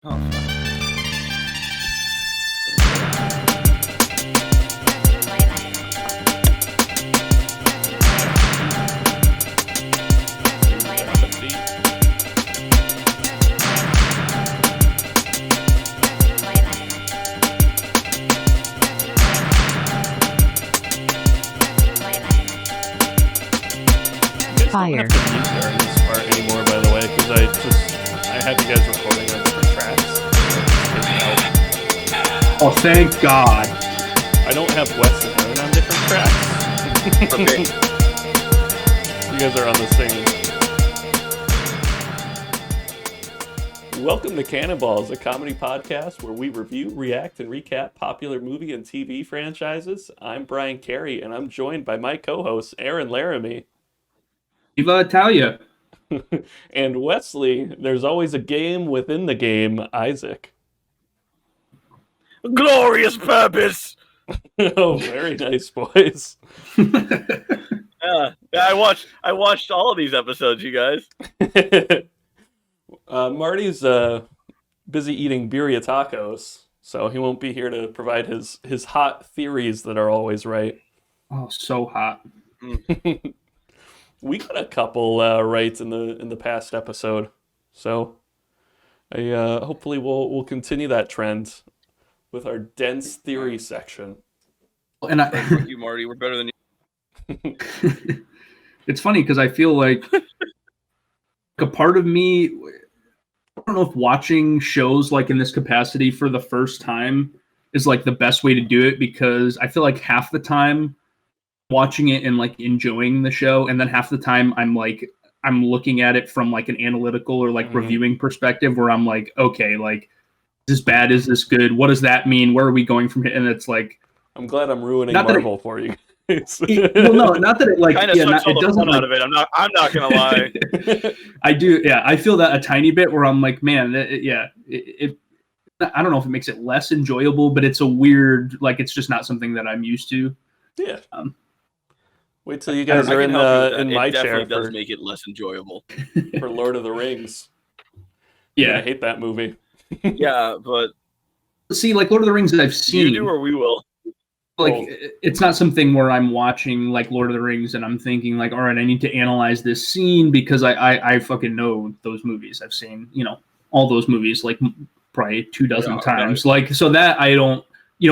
Oh, fuck. Fire. I don't have to mute during this part anymore, by the way, because I have you guys recording on different tracks. Oh, thank God. I don't have Wes and Aaron on different tracks. Okay. You guys are on the same. Welcome to Cannonballs, a comedy podcast where we review, react, and recap popular movie and TV franchises. I'm Brian Carey, and I'm joined by my co-host, Aaron Laramie. Viva Italia. And Wesley, there's always a game within the game, Isaac. Glorious purpose. Oh, very nice, boys. Yeah, I watched all of these episodes, you guys. Marty's busy eating birria tacos, so he won't be here to provide his hot theories that are always right. Oh, so hot. We got a couple right in the past episode, so hopefully we'll continue that trend with our dense theory section. And Thank you, Marty. We're better than you. It's funny because I feel like a part of me, I don't know if watching shows like in this capacity for the first time is like the best way to do it, because I feel like half the time watching it and like enjoying the show, and then half the time I'm looking at it from like an analytical or like reviewing perspective, where I'm like, okay, like, is this bad? Is this good? What does that mean? Where are we going from here? And it's like, I'm glad I'm ruining Marvel for you. Well, no, not that it like Kind of sucks all it the doesn't fun out of it. I'm not gonna lie. I do, yeah. I feel that a tiny bit where I'm like, man, it I don't know if it makes it less enjoyable, but it's a weird, like, it's just not something that I'm used to. Yeah. Wait till you guys are in my chair. It does make it less enjoyable. For Lord of the Rings. Yeah, I hate that movie. Yeah, but see, like Lord of the Rings that I've seen, you do or we will. Like, it's not something where I'm watching like Lord of the Rings and I'm thinking like, all right, I need to analyze this scene, because I fucking know those movies. I've seen, all those movies like probably 24 times. Like, so that I don't,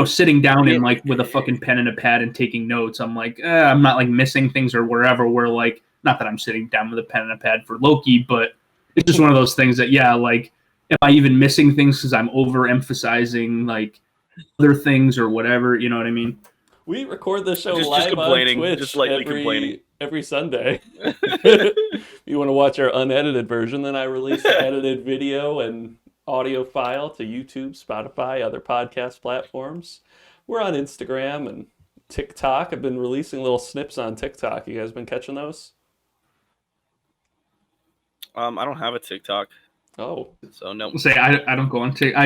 sitting down and like with a fucking pen and a pad and taking notes, I'm like, I'm not like missing things or wherever. Where like, not that I'm sitting down with a pen and a pad for Loki, but it's just one of those things that, yeah, like, am I even missing things because I'm overemphasizing like other things or whatever, you know what I mean? We record the show Just live on Twitch just lightly complaining every Sunday. You want to watch our unedited version, then I release the edited video and audio file to YouTube, Spotify, other podcast platforms. We're on Instagram and TikTok. I've been releasing little snips on TikTok. You guys been catching those? I don't have a TikTok. Oh, so no. Say I don't go on TikTok.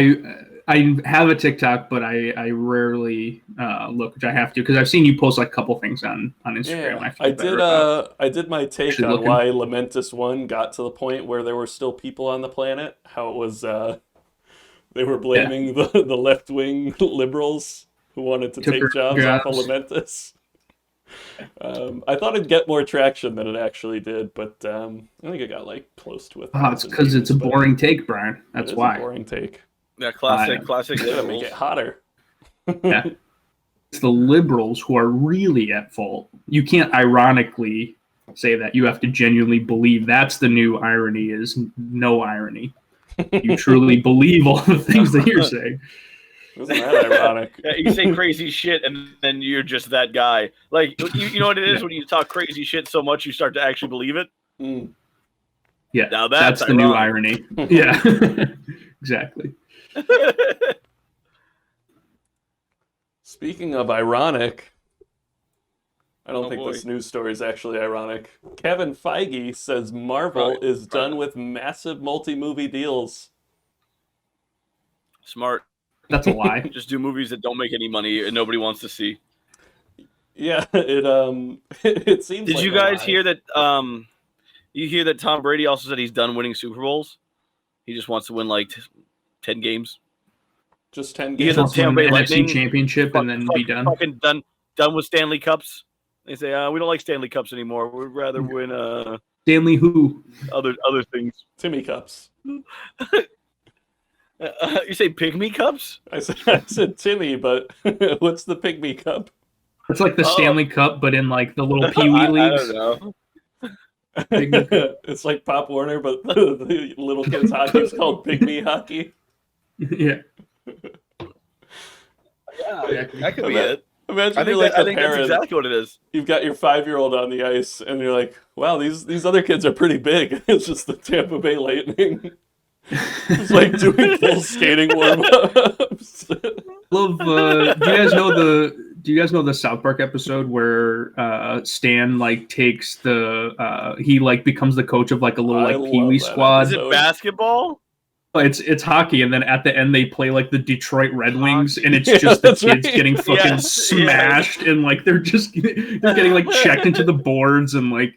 I have a TikTok, but I rarely look, which I have to, because I've seen you post like a couple things on Instagram. Yeah, I did my take on why Lamentus 1 got to the point where there were still people on the planet. How it was they were blaming the left wing liberals who wanted to take jobs off of Lamentus. I thought it'd get more traction than it actually did, but I think it got like close to 1,000. It's because it's a boring take, Brian. That's why. A boring take. Yeah, classic. Gotta make it hotter. Yeah, it's the liberals who are really at fault. You can't ironically say that. You have to genuinely believe. That's the new irony: is no irony. You truly believe all the things that you're saying. Isn't that ironic? Yeah, you say crazy shit, and then you're just that guy. Like, you know what it is when you talk crazy shit so much, you start to actually believe it. Yeah, now that's the new irony. Yeah, exactly. Speaking of ironic, I don't think this news story is actually ironic. Kevin Feige says Marvel is done with massive multi-movie deals. Smart. That's a lie. Just do movies that don't make any money and nobody wants to see. Yeah, it seems. Did you guys hear that? You hear that Tom Brady also said he's done winning Super Bowls. He just wants to win like 10 games. Just 10 He games. has a Tampa Bay Lightning NFC championship and then be done. Fucking done with Stanley Cups. They say we don't like Stanley Cups anymore. We'd rather win Stanley who? other things. Timmy Cups. You say Pygmy Cups? I said Timmy, but what's the Pygmy Cup? It's like the Stanley Cup, but in like the little Pee Wee leagues. I don't know. It's like Pop Warner, but the little kids hockey is called Pygmy hockey. Yeah. Yeah, that could be it. Imagine I think, you're like I a think parent. that's exactly what it is. You've got your 5-year-old on the ice, and you're like, "Wow, these other kids are pretty big." It's just the Tampa Bay Lightning. It's like doing full skating warm-ups. Love. Do you guys know the South Park episode where Stan like takes he like becomes the coach of like a little like Pee Wee squad? Is it basketball? It's hockey, and then at the end they play like the Detroit Red Wings, and it's just the kids getting fucking smashed, and like they're getting like checked into the boards and like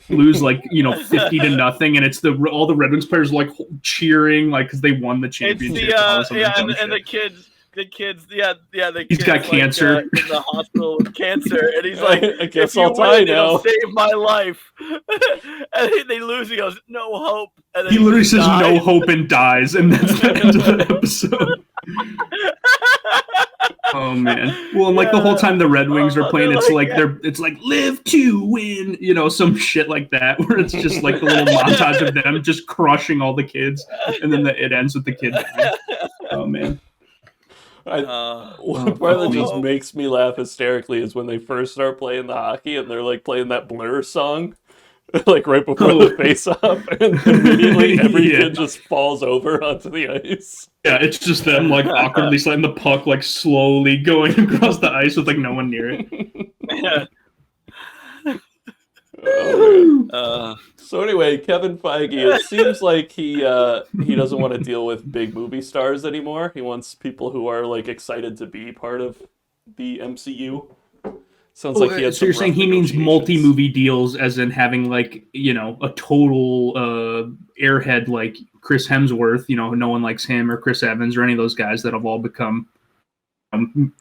lose like 50-0, and it's all the Red Wings players like cheering like because they won the championship. And the kids. He's got cancer in the hospital with cancer, and he's like, I guess if you I'll die win, now. it'll save my life. And they lose. He goes, no hope. And then he literally says dies. no hope and dies, and that's the end of the episode. Oh man! Well, and like the whole time the Red Wings are playing, it's like live to win, some shit like that, where it's just like the little montage of them just crushing all the kids, and then it ends with the kid dying. Oh man! One part that just makes me laugh hysterically is when they first start playing the hockey and they're like playing that Blur song, like right before the face-off, and immediately every kid just falls over onto the ice. Yeah, it's just them like awkwardly sliding the puck, like slowly going across the ice with like no one near it. So anyway, Kevin Feige, it seems like he doesn't want to deal with big movie stars anymore. He wants people who are like excited to be part of the MCU. Sounds like he has. So you're saying he means multi-movie deals, as in having like a total airhead like Chris Hemsworth. No one likes him, or Chris Evans, or any of those guys that have all become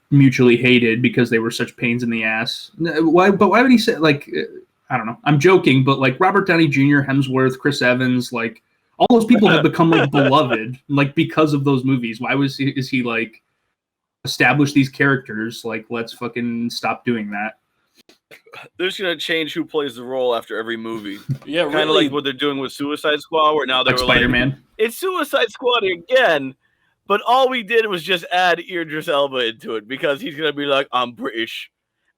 mutually hated because they were such pains in the ass. Why would he say like? I don't know. I'm joking, but like Robert Downey Jr., Hemsworth, Chris Evans, like all those people have become like beloved, like because of those movies. Why is he like establish these characters? Like, let's fucking stop doing that. They're just gonna change who plays the role after every movie. Yeah, kind of like what they're doing with Suicide Squad, where now they're like Spider-Man. It's Suicide Squad again, but all we did was just add Idris Elba into it because he's gonna be like, I'm British.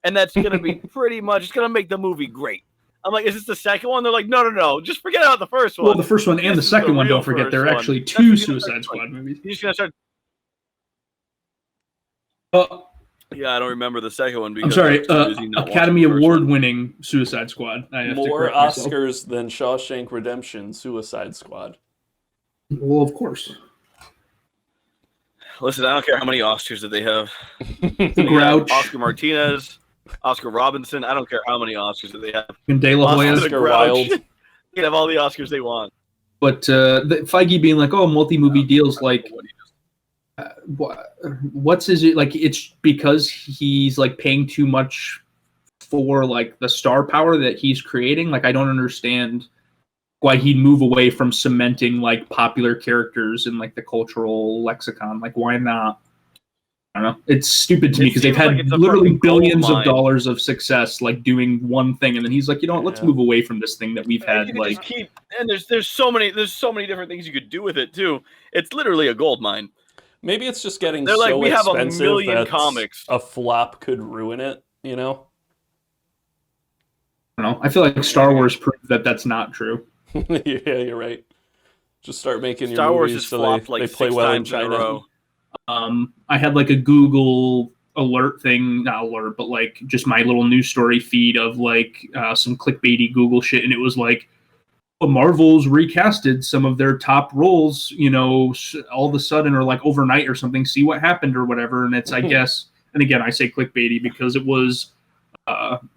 And that's going to be pretty much, it's going to make the movie great. I'm like, is this the second one? They're like, no. Just forget about the first one. Well, the first one and the second one, don't forget, there are actually two Suicide Squad movies. He's just going to start. Yeah, I don't remember the second one. Because I'm sorry, Academy Award-winning Suicide Squad. I have more to correct Oscars myself. than Shawshank Redemption, Suicide Squad. Well, of course. Listen, I don't care how many Oscars that they have. The Grouch. Oscar Martinez. Oscar Robinson. I don't care how many Oscars that they have. And De La Hoya. Oscar Wilde. They can have all the Oscars they want. But Feige being like, multi-movie deals, like, what's his like? It's because he's like paying too much for like the star power that he's creating. Like, I don't understand why he'd move away from cementing like popular characters in like the cultural lexicon. Like, why not? I don't know. It's stupid to me because they've had literally billions of dollars of success, like doing one thing, and then he's like, you know what? Let's move away from this thing that we've had. Like, and there's so many different things you could do with it too. It's literally a gold mine. Maybe it's just getting They're so like, we have expensive a million that comics. A flop could ruin it. I don't know. I feel like Star Wars proved that that's not true. Yeah, you're right. Just start making Star your Wars movies has so flopped they like play 6 well in times in a China. row. I had like a Google alert thing, not alert, but like just my little news story feed of like some clickbaity Google shit, and it was like, Marvel's recasted some of their top roles, all of a sudden, or like overnight or something, see what happened or whatever. And it's, I guess, and again, I say clickbaity because it was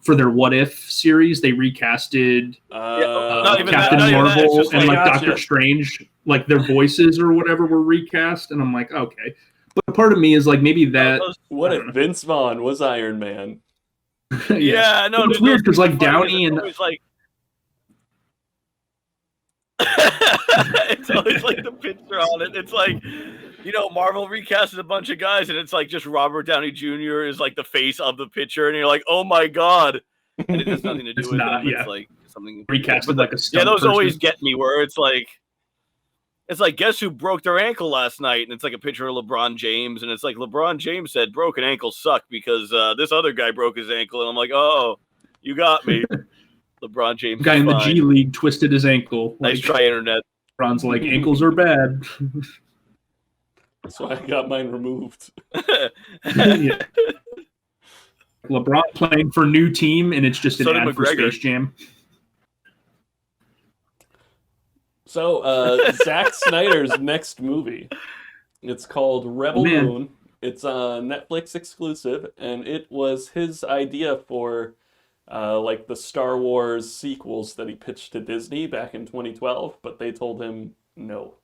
for their What If series, they recasted Captain Marvel and like Doctor Strange like their voices or whatever were recast, and I'm like, okay. But part of me is like maybe that. What if Vince Vaughn was Iron Man? Yeah, no, it's weird because like Downey and always like it's always like the picture on it. It's like, you know, Marvel recasted a bunch of guys, and it's like just Robert Downey Jr. is like the face of the picture, and you're like, oh my god, and it has nothing to do with him. Yeah. It's like something recasted like a yeah. Those person. always get me where it's like, guess who broke their ankle last night, and it's like a picture of LeBron James, and it's like LeBron James said broken ankles suck because this other guy broke his ankle, and I'm like, oh, you got me. LeBron James, guy in the G League twisted his ankle. Nice try, internet. LeBron's like, ankles are bad. That's why I got mine removed. Yeah. LeBron playing for new team, and it's just an ad for Space Jam. So, Zack Snyder's next movie, it's called Rebel Moon. It's a Netflix exclusive, and it was his idea for like the Star Wars sequels that he pitched to Disney back in 2012, but they told him no.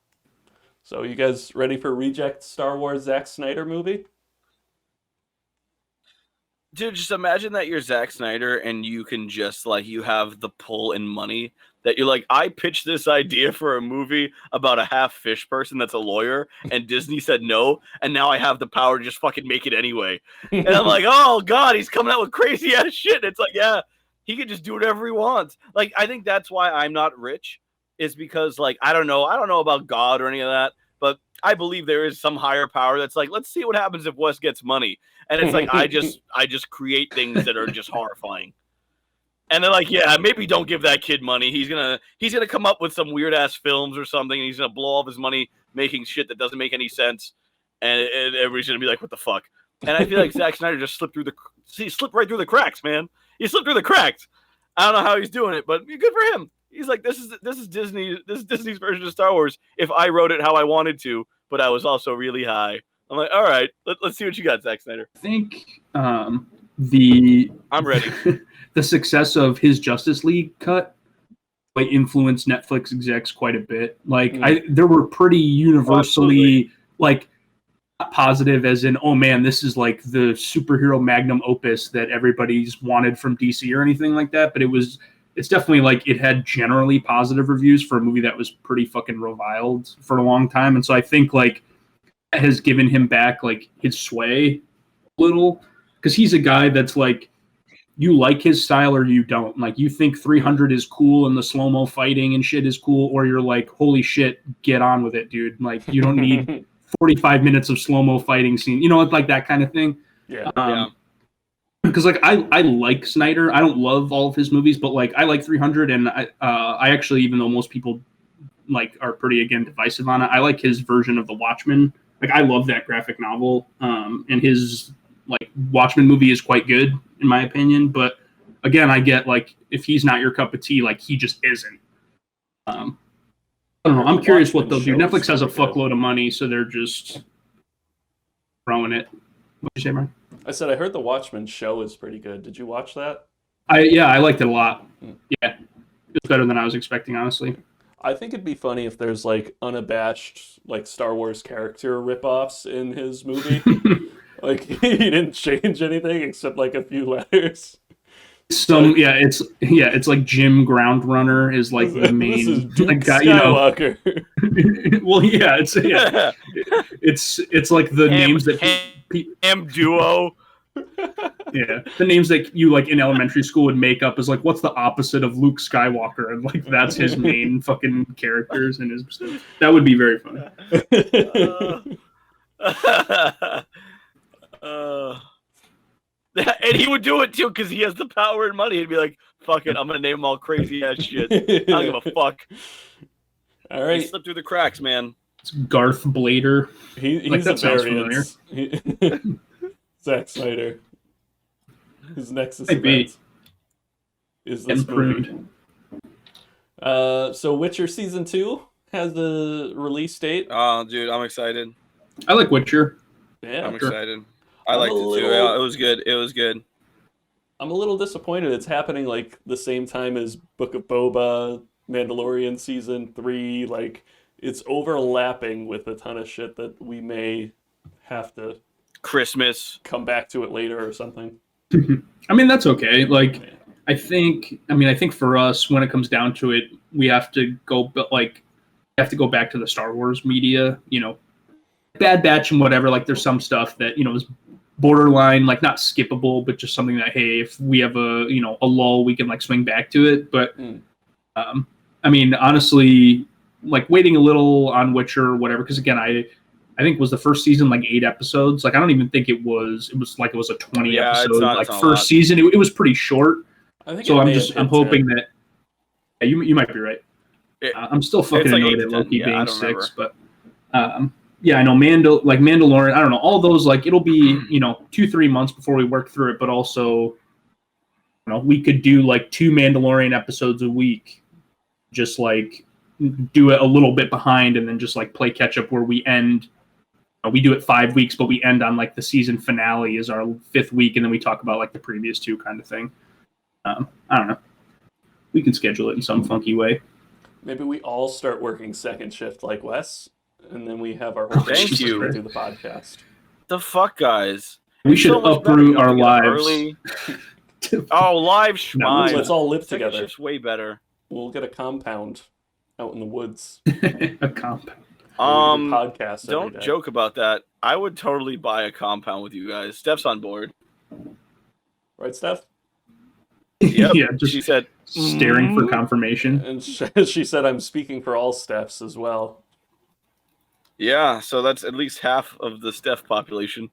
So, you guys ready for Reject Star Wars Zack Snyder movie? Dude, just imagine that you're Zack Snyder and you can just like, you have the pull and money that you're like, I pitched this idea for a movie about a half fish person that's a lawyer, and Disney said no, and now I have the power to just fucking make it anyway. And I'm like, oh god, he's coming out with crazy ass shit. It's like, yeah, he can just do whatever he wants. Like, I think that's why I'm not rich, is because like, I don't know about God or any of that, but I believe there is some higher power that's like, let's see what happens if Wes gets money. And it's like, I just create things that are just horrifying. And they're like, yeah, maybe don't give that kid money. He's gonna come up with some weird ass films or something, and he's gonna blow all of his money making shit that doesn't make any sense. And everybody's gonna be like, what the fuck? And I feel like Zack Snyder just slipped right through the cracks, man. He slipped through the cracks. I don't know how he's doing it, but good for him. He's like, this is Disney's version of Star Wars. If I wrote it how I wanted to, but I was also really high. I'm like, all right, let's see what you got, Zack Snyder. I think I'm ready. The success of his Justice League cut like influenced Netflix execs quite a bit. Like there were pretty universally like positive, as in, oh man, this is like the superhero magnum opus that everybody's wanted from DC or anything like that. But it's definitely like it had generally positive reviews for a movie that was pretty fucking reviled for a long time. And so I think like that has given him back like his sway a little, because he's a guy that's like, you like his style or you don't. Like, you think 300 is cool and the slow-mo fighting and shit is cool, or you're like, holy shit, get on with it, dude. Like, you don't need 45 minutes of slow-mo fighting scene. You know, like that kind of thing. Yeah. Because like I like Snyder. I don't love all of his movies, but like I like 300, and I actually, even though most people like are pretty again divisive on it, I like his version of The Watchmen. Like, I love that graphic novel, and his like Watchmen movie is quite good in my opinion. But again, I get like, if he's not your cup of tea, like he just isn't. I don't know. I'm curious what they'll do. Netflix has a fuckload of money, so they're just throwing it. What'd you say, Brian? I said I heard the Watchmen show is pretty good. Did you watch that? I liked it a lot. Yeah, it was better than I was expecting, honestly. I think it'd be funny if there's like unabashed like Star Wars character ripoffs in his movie. Like, he didn't change anything except like a few letters. It's like Jim Groundrunner is like the main. This is Duke guy, Skywalker. Well, yeah, it's like the names that Ham Duo. Yeah, the names that you like in elementary school would make up is like, what's the opposite of Luke Skywalker, and like that's his main fucking characters in his. That would be very funny. And he would do it too because he has the power and money. He'd be like, "Fuck it, I'm gonna name them all crazy ass shit. I don't give a fuck." All right, he slipped through the cracks, man. It's Garth Blader. He's like, that a sounds variance. Zack Snyder. His Nexus Might be. event is this movie. So Witcher Season 2 has a release date. Oh, dude, I'm excited. I like Witcher. Yeah, I'm excited. I liked it too. Yeah, it was good. It was good. I'm a little disappointed it's happening like the same time as Book of Boba, Mandalorian Season 3. Like, it's overlapping with a ton of shit that we may have to Christmas. come back to it later or something. I mean, that's okay. Like, I think for us, when it comes down to it, we have to go back to the Star Wars media, Bad Batch and whatever. Like, there's some stuff that, is borderline, like, not skippable, but just something that, hey, if we have a lull, we can, like, swing back to it. But, I mean, honestly, like, waiting a little on Witcher or whatever, because, again, I think was the first season like 8 episodes. Like, I don't even think it was a 20 episode like first season. It was pretty short. I think so I'm hoping that you might be right. I'm still fucking annoyed at Loki being 6, but I know Mandalorian. I don't know, all those, like, it'll be 2-3 months before we work through it. But also, we could do like 2 Mandalorian episodes a week, just like do it a little bit behind, and then just like play catch up where we end. We do it 5 weeks, but we end on like the season finale is our 5th week, and then we talk about like the previous 2 kind of thing. I don't know. We can schedule it in some funky way. Maybe we all start working second shift like Wes, and then we have our whole Thank you to do the podcast. The fuck, guys! We should uproot our lives. Live schmine. Let's all live together. It's way better. We'll get a compound out in the woods. A compound. Podcast. Don't joke about that. I would totally buy a compound with you guys. Steph's on board. Right, Steph? Yep. Yeah, just she said, staring for confirmation. And she said, I'm speaking for all Stephs as well. Yeah, so that's at least half of the Steph population.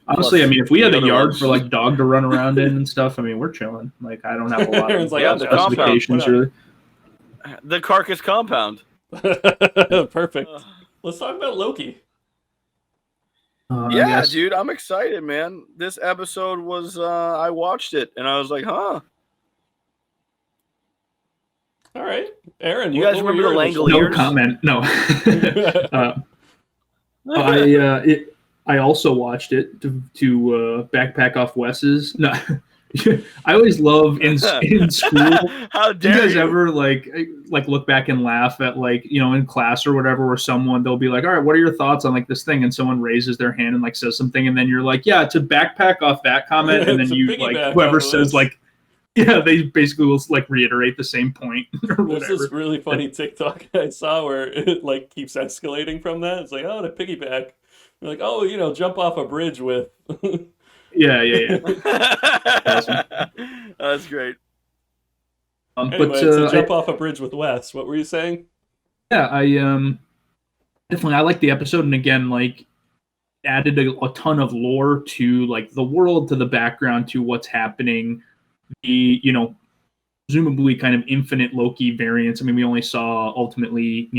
Honestly, I mean, if we had a yard for like dog to run around in and stuff, I mean, we're chilling. Like, I don't have a lot of specifications really. The carcass compound. Perfect. Let's talk about Loki. Dude, I'm excited, man. This episode was I watched it and I was like, huh. All right, Aaron, you guys remember the Langoliers? No comment. No. I also watched it to backpack off Wes's. No. I always love in school. How dare you guys ever like look back and laugh at, like, in class or whatever, where they'll be like, all right, what are your thoughts on like this thing, and someone raises their hand and like says something, and then you're like, yeah, to backpack off that comment, and then you like whoever says like, yeah, they basically will like reiterate the same point or whatever. There's this really funny TikTok I saw where it like keeps escalating from that. It's like, oh, to piggyback. You're like, oh, jump off a bridge with. Yeah. Awesome. That's great. Anyway, to jump off a bridge with Wes, what were you saying? Yeah, I definitely I like the episode, and again, like, added a ton of lore to like the world, to the background, to what's happening. The presumably kind of infinite Loki variants. I mean, we only saw ultimately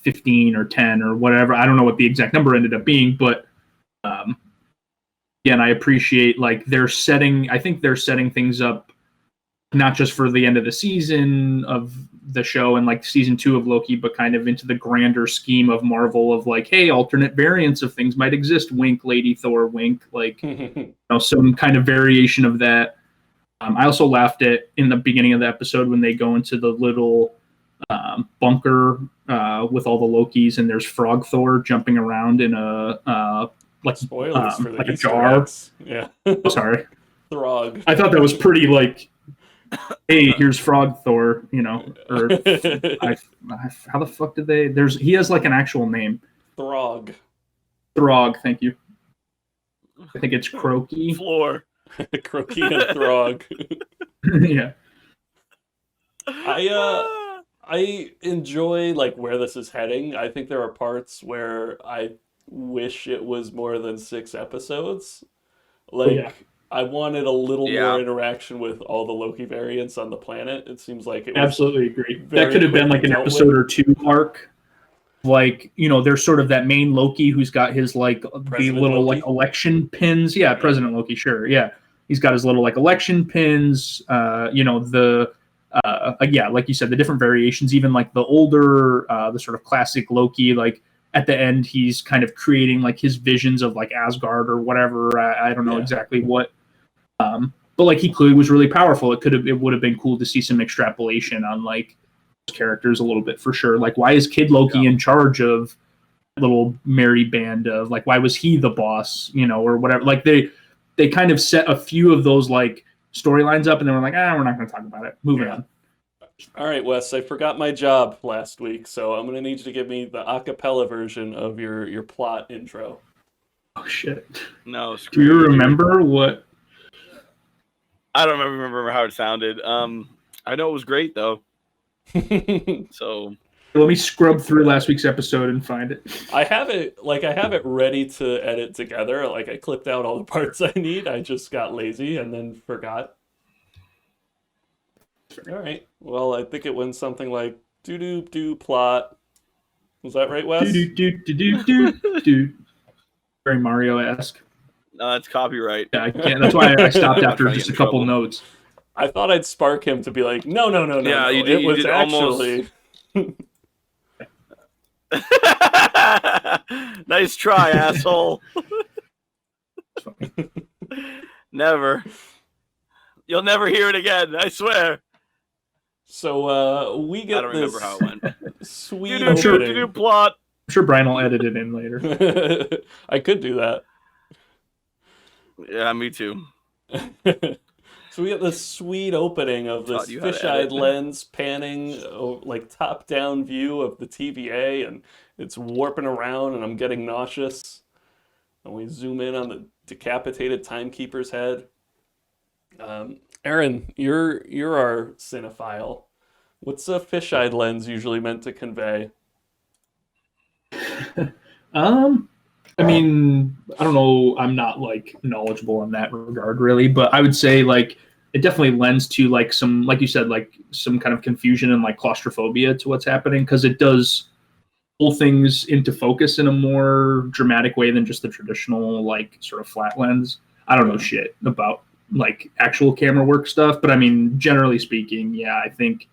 15 or 10 or whatever. I don't know what the exact number ended up being, but again, I appreciate like I think they're setting things up not just for the end of the season of the show and like season 2 of Loki, but kind of into the grander scheme of Marvel of like, hey, alternate variants of things might exist. Wink, Lady Thor, wink, like some kind of variation of that. I also laughed at in the beginning of the episode when they go into the little bunker with all the Lokis, and there's Frog Thor jumping around in a like spoilers for the like a jar. Eggs. Yeah. Sorry. Throg. I thought that was pretty like, hey, here's Frog Thor, or how the fuck did they? He has like an actual name. Throg. Thank you. I think it's Croaky. Floor. Croaky and Throg. Yeah. I enjoy like where this is heading. I think there are parts where I wish it was more than 6 episodes. Like, I wanted a little more interaction with all the Loki variants on the planet. It seems like it was absolutely agree. That could have been like an episode or 2 arc. Like, there's sort of that main Loki who's got his like the little Loki? Like election pins. Yeah, President Loki, sure. Yeah. He's got his little like election pins. Like you said, the different variations, even like the older, the sort of classic Loki, like at the end, he's kind of creating like his visions of like Asgard or whatever. I don't know exactly what, but like he clearly was really powerful. It would have been cool to see some extrapolation on like characters a little bit for sure. Like, why is Kid Loki in charge of little merry band of like, why was he the boss, or whatever? Like they kind of set a few of those like storylines up, and then we're like, we're not going to talk about it. Moving on. All right, Wes, I forgot my job last week, so I'm going to need you to give me the a cappella version of your plot intro. Oh, shit. No, do you remember what? I don't remember how it sounded. I know it was great, though. So... Let me scrub through last week's episode and find it. I have it ready to edit together. Like, I clipped out all the parts I need. I just got lazy and then forgot. All right. Well, I think it went something like do plot. Was that right, Wes? Do. Very Mario-esque. No, that's copyright. Yeah, I can't. That's why I stopped after just a couple notes. I thought I'd spark him to be like, no. Yeah, you it was did actually. Nice try, asshole. Never. You'll never hear it again, I swear. So we get I don't remember how it went. Sweet opening. Plot. I'm sure Brian will edit it in later. I could do that. Yeah, me too. So we get this sweet opening of this fisheye lens panning, like top-down view of the TVA, and it's warping around, and I'm getting nauseous. And we zoom in on the decapitated timekeeper's head. Aaron, you're our cinephile. What's a fisheye lens usually meant to convey? I mean, I don't know. I'm not like knowledgeable in that regard, really, but I would say like it definitely lends to like some, like you said, like some kind of confusion and like claustrophobia to what's happening, because it does pull things into focus in a more dramatic way than just the traditional like sort of flat lens. I don't know shit about like actual camera work stuff, but I mean, generally speaking, yeah, I think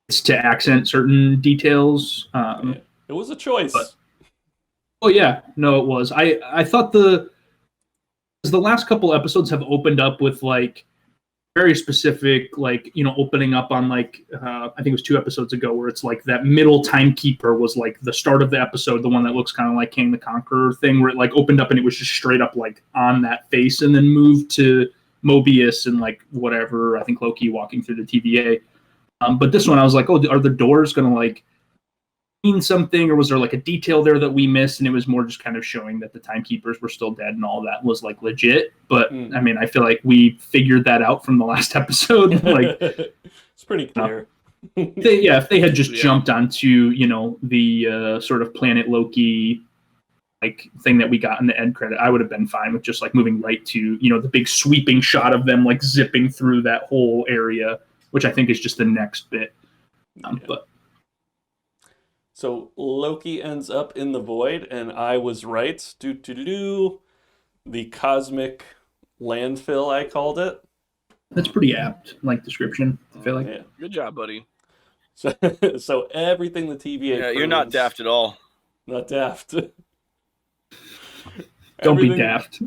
it's to accent certain details. It was a choice. Oh yeah, no, it was. I thought the last couple episodes have opened up with like very specific, like, opening up on like I think it was 2 episodes ago, where it's like that middle timekeeper was like the start of the episode, the one that looks kind of like King the Conqueror thing, where it like opened up and it was just straight up like on that face, and then moved to Mobius and like whatever, I think Loki walking through the TVA. But this one I was like, oh, are the doors gonna like mean something, or was there like a detail there that we missed? And it was more just kind of showing that the timekeepers were still dead and all that was like legit. But I mean, I feel like we figured that out from the last episode. Like, it's pretty clear. If they had just jumped onto the sort of Planet Loki like thing that we got in the end credit, I would have been fine with just like moving right to the big sweeping shot of them like zipping through that whole area, which I think is just the next bit. But so Loki ends up in the void, and I was right. The cosmic landfill, I called it. That's pretty apt, like description. I feel like. Yeah. Good job, buddy. So everything the TVA. Yeah, you're not daft at all. Not daft. Don't be daft.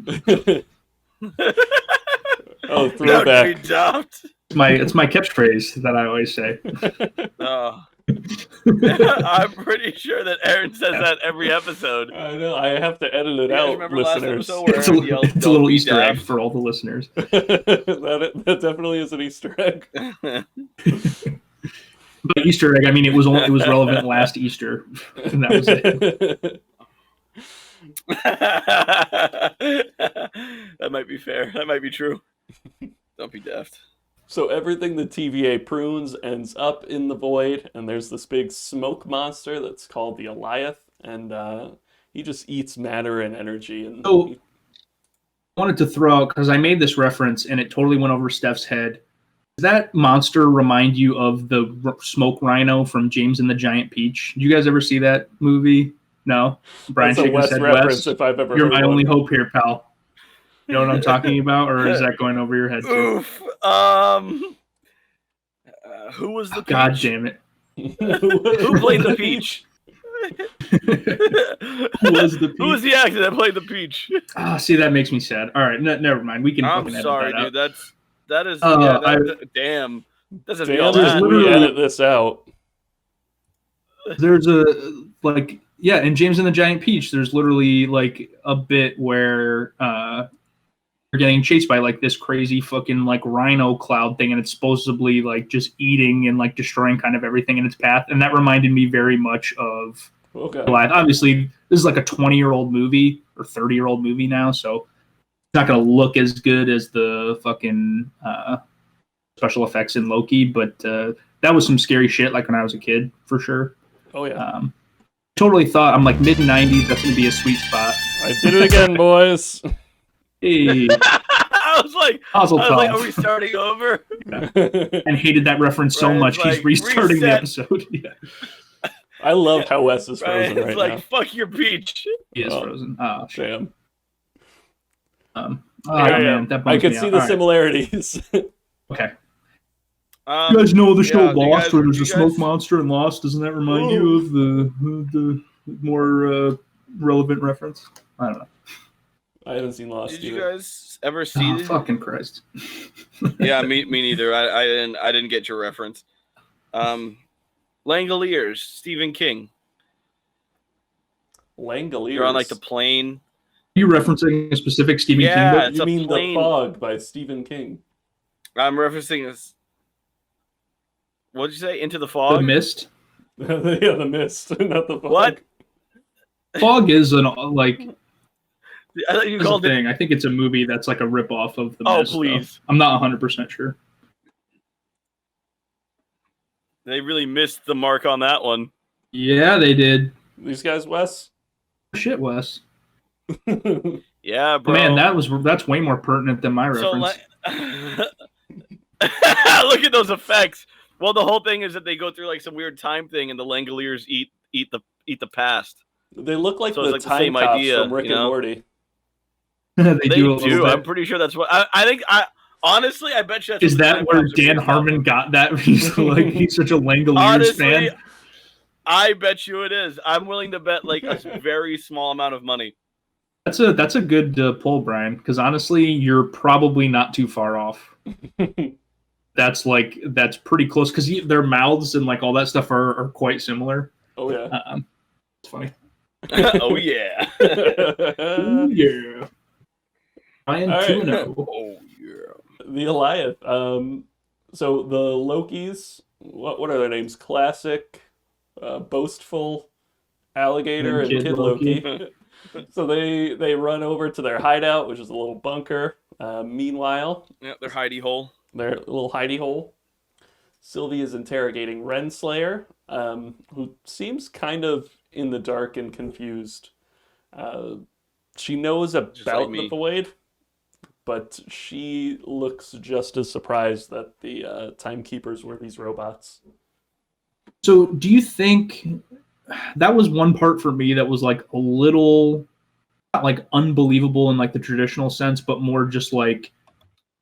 Oh, throwback. Don't be daft. It's my catchphrase that I always say. I'm pretty sure that Aaron says that every episode. I know. I have to edit it out, listeners. It's a little Easter egg for all the listeners. that definitely is an Easter egg. But Easter egg, I mean, it was relevant last Easter, and that was it. That might be fair. That might be true. Don't be daft. So everything the TVA prunes ends up in the void, and there's this big smoke monster that's called the Alioth, and he just eats matter and energy. And I wanted to throw out, because I made this reference and it totally went over Steph's head. Does that monster remind you of the smoke rhino from James and the Giant Peach? Did you guys ever see that movie? No? Brian shaking his head. Wes, if I've ever you're my only hope here, pal. You know what I'm talking about, or is that going over your head too? Oof. Who was the peach? God damn it. Who played the peach? Who was the peach? Who was the actor that played the peach? See, that makes me sad. All right, never mind. We can. I'm sorry, dude. That is. Damn. That's Damn, we edit this out. There's in James and the Giant Peach, there's literally like a bit where you're getting chased by like this crazy fucking like rhino cloud thing, and it's supposedly like just eating and like destroying kind of everything in its path. And that reminded me very much of Goliath. Obviously, this is like a 20-year-old movie or 30-year-old movie now, so it's not going to look as good as the fucking special effects in Loki, but that was some scary shit like when I was a kid, for sure. Oh, yeah. Totally thought, I'm like mid-90s, that's going to be a sweet spot. I did it again, boys. Hey. I was like, are we starting over? Yeah. And hated that reference so much, he's restarting the episode. Yeah. I love how Wes is frozen right now. It's like, fuck your peach. He is frozen. Oh, damn. Man, that I could see the similarities. Okay. You guys know the show Lost, where there's a smoke monster in Lost? Doesn't that remind you of the more relevant reference? I don't know. I haven't seen Lost. Did you guys ever see? Oh, fucking Christ! Yeah, me neither. I didn't get your reference. Langoliers, Stephen King. Langoliers. You're on like the plane. Are you referencing a specific Stephen King book? Yeah, you mean The Fog by Stephen King? I'm referencing this. What'd you say? Into the Fog? The Mist? Yeah, The Mist, not The Fog. What? Fog is I thought you called it. I think it's a movie that's like a ripoff of The Mist. Oh, please. Though. I'm not 100% sure. They really missed the mark on that one. Yeah, they did. These guys, Wes? Shit, Wes. Yeah, bro. Man, that's way more pertinent than my reference. Look at those effects. Well, the whole thing is that they go through like some weird time thing, and the Langoliers eat the past. They look like the like time same cops idea, from Rick and Morty. they do. I'm pretty sure that's what I think. Honestly, I bet you that's is that where Dan Harmon got that? He's like he's such a Langoliers fan. I bet you it is. I'm willing to bet like a very small amount of money. That's a good pull, Brian. Because honestly, you're probably not too far off. That's pretty close because their mouths and like all that stuff are quite similar. Oh yeah, it's funny. Oh yeah. Oh yeah. Brian 2-0. Oh yeah. The Goliath. So the Lokis. What are their names? Classic, boastful, alligator, and Kid Loki. So they run over to their hideout, which is a little bunker. Meanwhile, their hidey hole. Their little hidey hole. Sylvie is interrogating Renslayer, who seems kind of in the dark and confused. She knows about the void, but she looks just as surprised that the timekeepers were these robots. So do you think that was one part for me that was like a little not like unbelievable in like the traditional sense, but more just like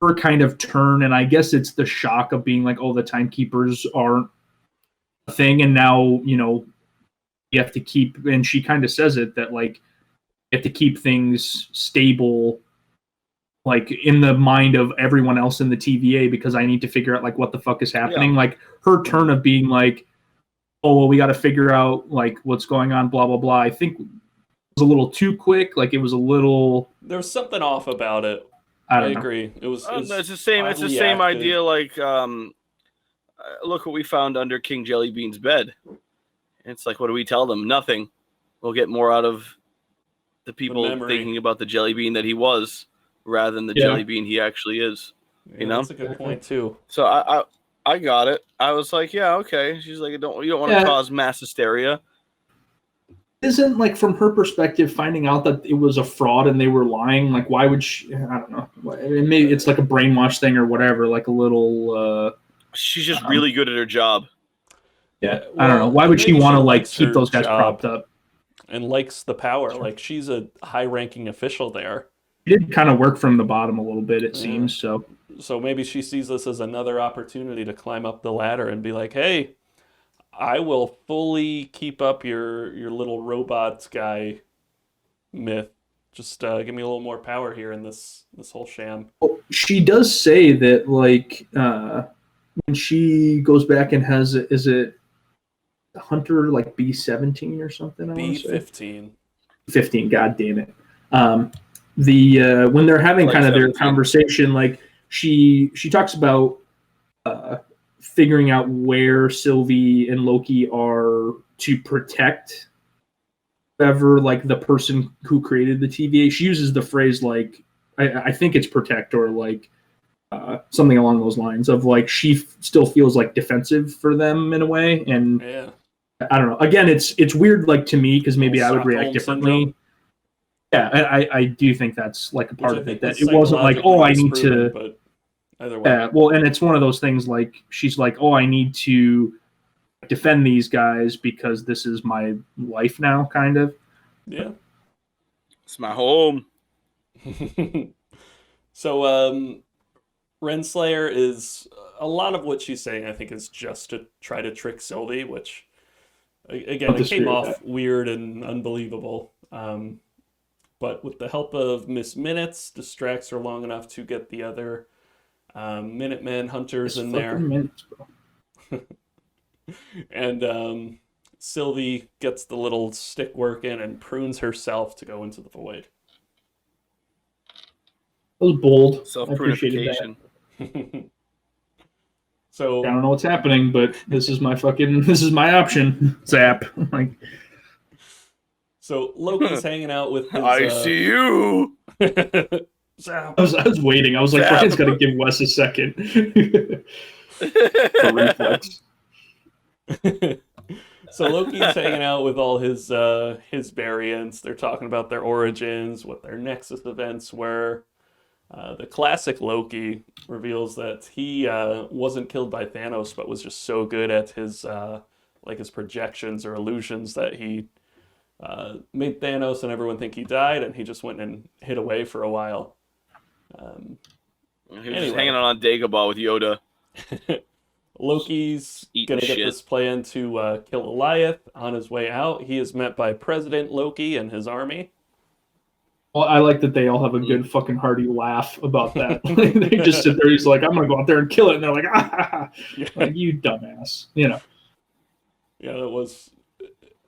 her kind of turn, and I guess it's the shock of being like, oh, the timekeepers aren't a thing, and now, you know, you have to keep, and she kind of says it, that like you have to keep things stable like in the mind of everyone else in the TVA because I need to figure out like what the fuck is happening. Yeah. Like her turn of being like, oh, well, we got to figure out like what's going on, blah, blah, blah. I think it was a little too quick. Like it was a little... There was something off about it. I agree. It was it's the same. It's the same idea. Like, look what we found under King Jellybean's bed. It's like, what do we tell them? Nothing. We'll get more out of the people thinking about the Jellybean that he was, rather than the Jellybean he actually is. Yeah, you know, that's a good point too. So I got it. I was like, yeah, okay. She's like, you don't want to cause mass hysteria. Isn't like from her perspective, finding out that it was a fraud and they were lying, like why would she? I don't know. Maybe it's like a brainwash thing or whatever. Like a little. She's just really good at her job. Yeah, well, I don't know. Why would she want to like keep those guys propped up? And likes the power. Sure. Like she's a high-ranking official there. She did kind of work from the bottom a little bit, it seems. So maybe she sees this as another opportunity to climb up the ladder and be like, hey, I will fully keep up your little robots guy myth. Just give me a little more power here in this whole sham. Well, she does say that, like, when she goes back and has, is it Hunter like B-17 or something. B-15. 15. God damn it. When they're having kind of their conversation, like she talks about figuring out where Sylvie and Loki are to protect whoever, like the person who created the TVA. She uses the phrase like I think it's protect or like something along those lines of like she still feels like defensive for them in a way, and yeah. I don't know. Again, it's weird like to me because maybe I would react differently. Syndrome. Yeah, I do think that's like a part of it, that it wasn't like, oh, I need to. But either way. Yeah, well, and it's one of those things like she's like, oh, I need to defend these guys because this is my life now, kind of. Yeah, it's my home. So, Renslayer is a lot of what she's saying. I think is just to try to trick Sylvie, which again it came off weird and unbelievable. But with the help of Miss Minutes, distracts her long enough to get the other Minutemen hunters in there. Minutes, bro. And Sylvie gets the little stick working and prunes herself to go into the void. That was bold. Self-purification. So I don't know what's happening, but this is my option. Zap. Like. So Loki's hanging out with his... I see you! I was waiting. I was like, Brian's got to give Wes a second. Reflex. So Loki's hanging out with all his variants. They're talking about their origins, what their Nexus events were. The classic Loki reveals that he wasn't killed by Thanos, but was just so good at his projections or illusions that he made Thanos and everyone think he died, and he just went and hid away for a while. He was just hanging on Dagobah with Yoda. Loki's going to get this plan to kill Goliath. On his way out, he is met by President Loki and his army. Well, I like that they all have a good fucking hearty laugh about that. They just sit there. He's like, I'm going to go out there and kill it. And they're like, ah, yeah. Like, you dumbass. You know. Yeah, that was...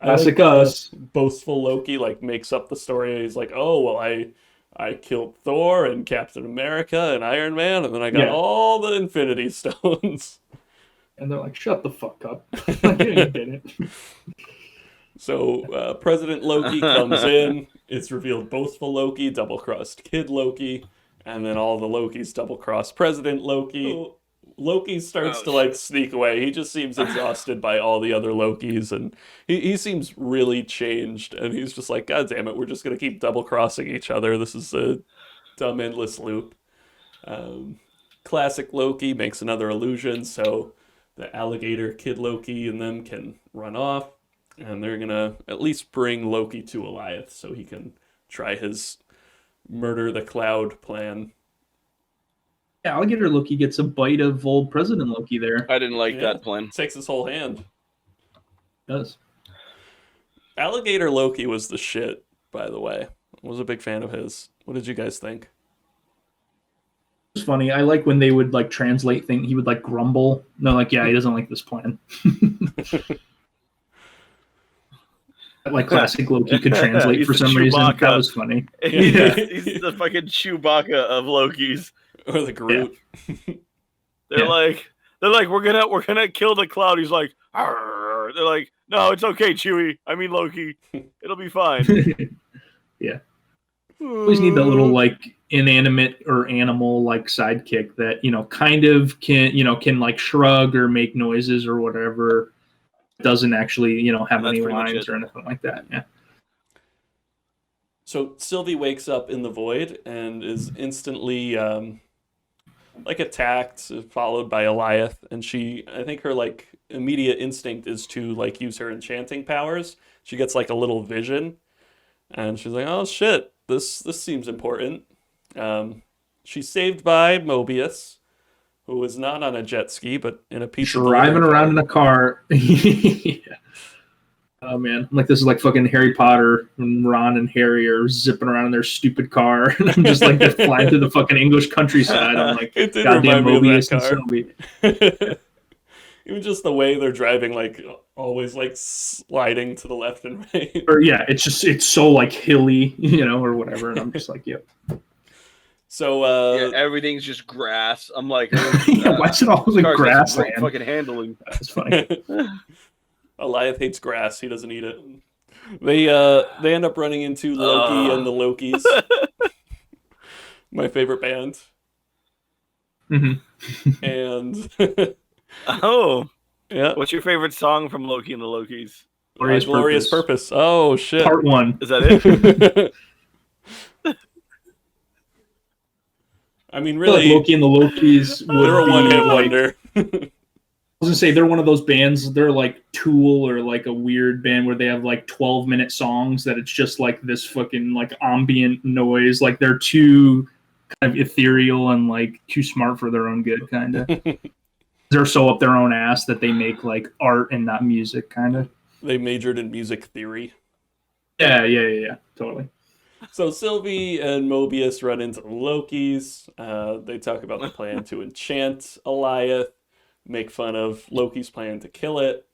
Classic us. Boastful Loki makes up the story. He's like, oh, well, I killed Thor and Captain America and Iron Man, and then I got all the Infinity Stones. And they're like, shut the fuck up. You didn't. So President Loki comes in. It's revealed boastful Loki double-crossed Kid Loki, and then all the Lokis double-crossed President Loki. So Loki starts to sneak away. He just seems exhausted by all the other Lokis, and he seems really changed. And he's just like, God damn it, we're just gonna keep double-crossing each other. This is a dumb endless loop. Classic Loki makes another illusion, so the alligator Kid Loki and them can run off. And they're going to at least bring Loki to Goliath so he can try his murder the cloud plan. Yeah, Alligator Loki gets a bite of old President Loki there. I didn't like that plan. Takes his whole hand. It does. Alligator Loki was the shit, by the way. I was a big fan of his. What did you guys think? It's funny. I like when they would translate things. He would grumble. No, he doesn't like this plan. Classic Loki could translate for some reason. That was funny. He's the fucking Chewbacca of Lokis. Or the Groot. Yeah. They're like, we're gonna kill the cloud. He's like, arr. They're like, no, it's okay, Chewie. I mean Loki. It'll be fine. Yeah. Always need that little inanimate or animal sidekick that kind of can shrug or make noises or whatever. Doesn't actually, have any lines or anything like that. Yeah. So Sylvie wakes up in the void and is instantly attacked, followed by Goliath, and I think her immediate instinct is to use her enchanting powers. She gets a little vision, and she's like, "Oh shit, this seems important." She's saved by Mobius, who was not on a jet ski, but in a piece driving around in a car. Yeah. Oh man, this is fucking Harry Potter and Ron and Harry are zipping around in their stupid car, and I'm just they're flying through the fucking English countryside. I'm like, goddamn Mobius and Sylvie. Even just the way they're driving, like always like sliding to the left and right. Or yeah, it's so like hilly, or whatever, and I'm just like, yep. So everything's just grass. I'm like, yeah, why is it always like grassland? Fucking handling. That's funny. Goliath hates grass. He doesn't eat it. They end up running into Loki and the Lokis. My favorite band. Mm-hmm. And oh, yeah. What's your favorite song from Loki and the Lokis? Glorious Purpose. Oh shit. Part 1. Is that it? I mean, really, Loki and the Lokis. They're a one-hit wonder. I was gonna say they're one of those bands. They're like Tool or like a weird band where they have like 12-minute songs that it's just like this fucking like ambient noise. Like they're too kind of ethereal and like too smart for their own good, kind of. They're so up their own ass that they make like art and not music, kind of. They majored in music theory. Yeah, totally. So Sylvie and Mobius run into the Lokis. They talk about the plan to enchant Goliath, make fun of Loki's plan to kill it.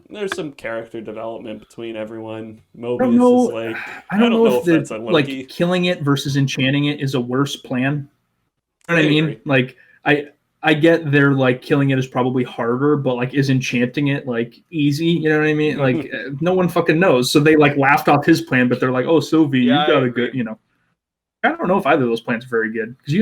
There's some character development between everyone. Mobius is like, I don't know if that's on Loki. Like killing it versus enchanting it is a worse plan. You know what I mean? Agree. Like I get they're like killing it is probably harder, but like is enchanting it like easy? You know what I mean? Like no one fucking knows. So they like laughed off his plan, but they're like, "Oh, Sylvie, you've got a good, I don't know if either of those plans are very good because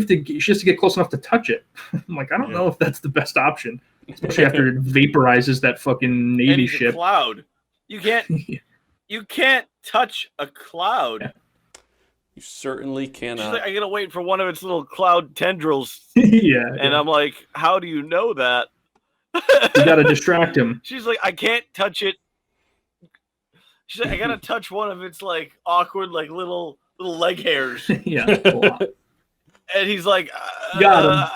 she has to get close enough to touch it. I'm like, I don't know if that's the best option, especially after it vaporizes that fucking Navy ship. A cloud. You can't touch a cloud. Yeah. You certainly cannot. She's like, I gotta wait for one of its little cloud tendrils. And I'm like, how do you know that? You gotta distract him. She's like, I can't touch it. She's like, I gotta touch one of its like awkward like little leg hairs. Yeah. And he's like, got him.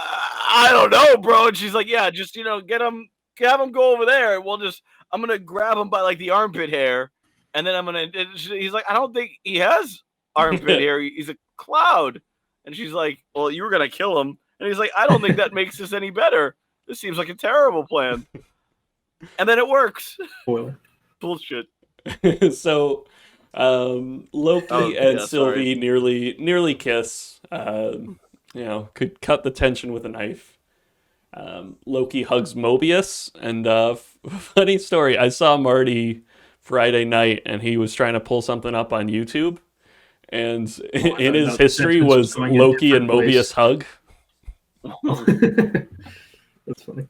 I don't know, bro. And she's like, yeah, just have him go over there. I'm gonna grab him by like the armpit hair, and then he's like, I don't think he has armpit hair. He's a cloud. And she's like, well, you were gonna kill him. And he's like, I don't think that makes this any better. This seems like a terrible plan. And then it works. Spoiler. Bullshit. So Loki and Sylvie nearly kiss. Could cut the tension with a knife. Loki hugs Mobius, and funny story, I saw Marty Friday night, and he was trying to pull something up on YouTube, and in his history was Loki and Mobius hug. That's funny.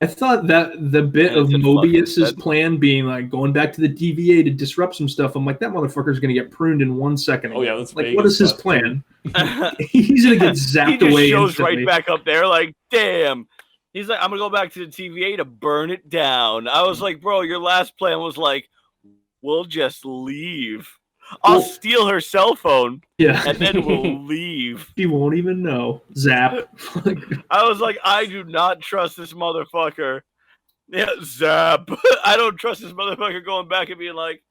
I thought that the bit of Mobius's plan being like going back to the TVA to disrupt some stuff, I'm like, that motherfucker's gonna get pruned in 1 second. Oh yeah, that's like, what is his plan? He's gonna get zapped he away. He shows instantly. right back up there, like, damn. He's like, I'm gonna go back to the TVA to burn it down. I was like, bro, your last plan was like, we'll just leave. I'll steal her cell phone. Yeah. And then we'll leave. He won't even know. Zap. I was like, I do not trust this motherfucker. Yeah, zap. I don't trust this motherfucker going back and being like,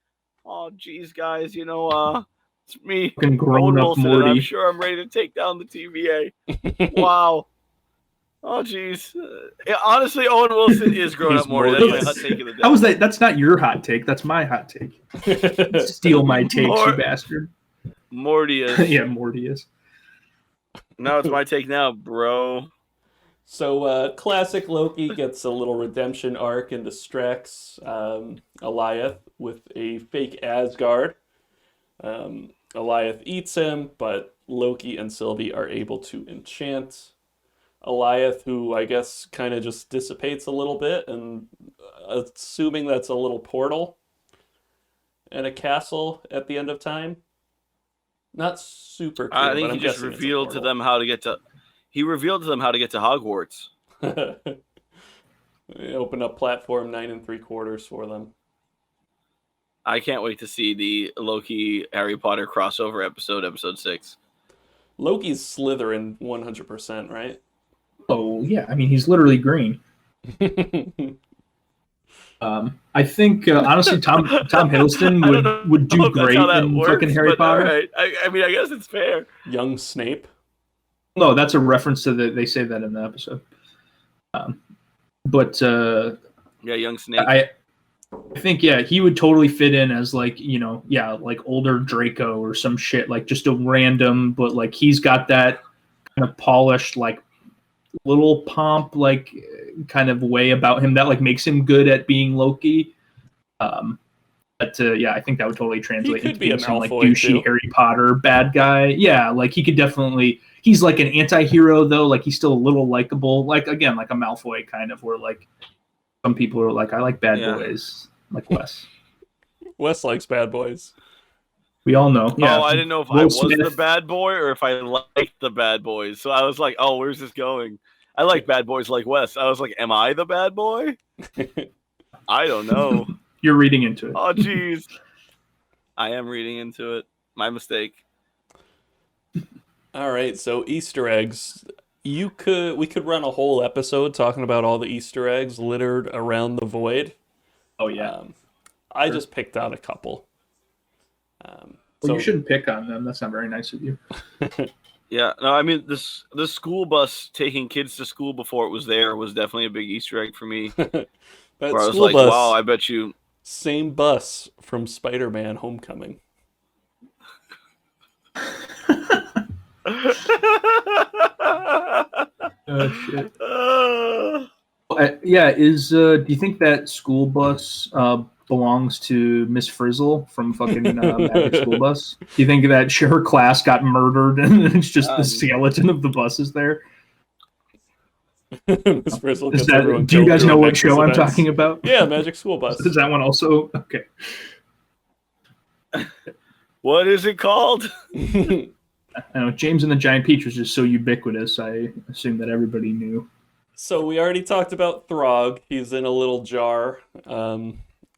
oh, geez, guys, it's me, Owen Wilson, and I'm sure I'm ready to take down the TVA. Wow. Oh, jeez. Honestly, Owen Wilson is growing up Morty. That's my hot take of the day. How was that? That's not your hot take. That's my hot take. Steal my take, you bastard. Mortius. Yeah, Mortius. Now it's my take now, bro. So classic Loki gets a little redemption arc and distracts Goliath with a fake Asgard. Goliath eats him, but Loki and Sylvie are able to enchant Goliath, who I guess kind of just dissipates a little bit, and assuming that's a little portal and a castle at the end of time. Not super clear, I think he just revealed to them how to get to. He revealed to them how to get to Hogwarts. They opened up platform 9 3/4 for them. I can't wait to see the Loki Harry Potter crossover episode 6. Loki's Slytherin 100%, right? Oh yeah, I mean he's literally green. I think honestly, Tom Hiddleston would do great in fucking Harry Potter. Right. I mean, I guess it's fair. Young Snape. No, that's a reference to they say that in the episode. but Yeah, young Snake. I think he would totally fit in as like like older Draco or some shit, like just a random, but like he's got that kind of polished like little pomp like kind of way about him that like makes him good at being Loki. But I think that would totally translate into being some like douchey Harry Potter bad guy. Yeah, like he could definitely. He's like an anti-hero though. Like he's still a little likable. Like again, like a Malfoy kind of, where like some people are like, I like bad boys, like Wes. Wes likes bad boys. We all know. Yeah. Oh, I didn't know if I was the bad boy or if I liked the bad boys. So I was like, oh, where's this going? I like bad boys like Wes. I was like, am I the bad boy? I don't know. You're reading into it. Oh, jeez. I am reading into it. My mistake. All right, so Easter eggs. We could run a whole episode talking about all the Easter eggs littered around the void. Oh yeah. I just picked out a couple. Well, you shouldn't pick on them. That's not very nice of you. Yeah, no, I mean the school bus taking kids to school before it was there was definitely a big Easter egg for me. That where I was like, bus, wow, I bet you. Same bus from Spider-Man: Homecoming. Shit. Do you think that school bus belongs to Miss Frizzle from fucking Magic School Bus? Do you think that her class got murdered and it's just the skeleton of the bus is there? Miss Frizzle gets everyone do you guys know what show I'm talking about? Yeah, Magic School Bus. Is that one also? Okay. What is it called? I know James and the Giant Peach was just so ubiquitous. I assume that everybody knew. So we already talked about Throg. He's in a little jar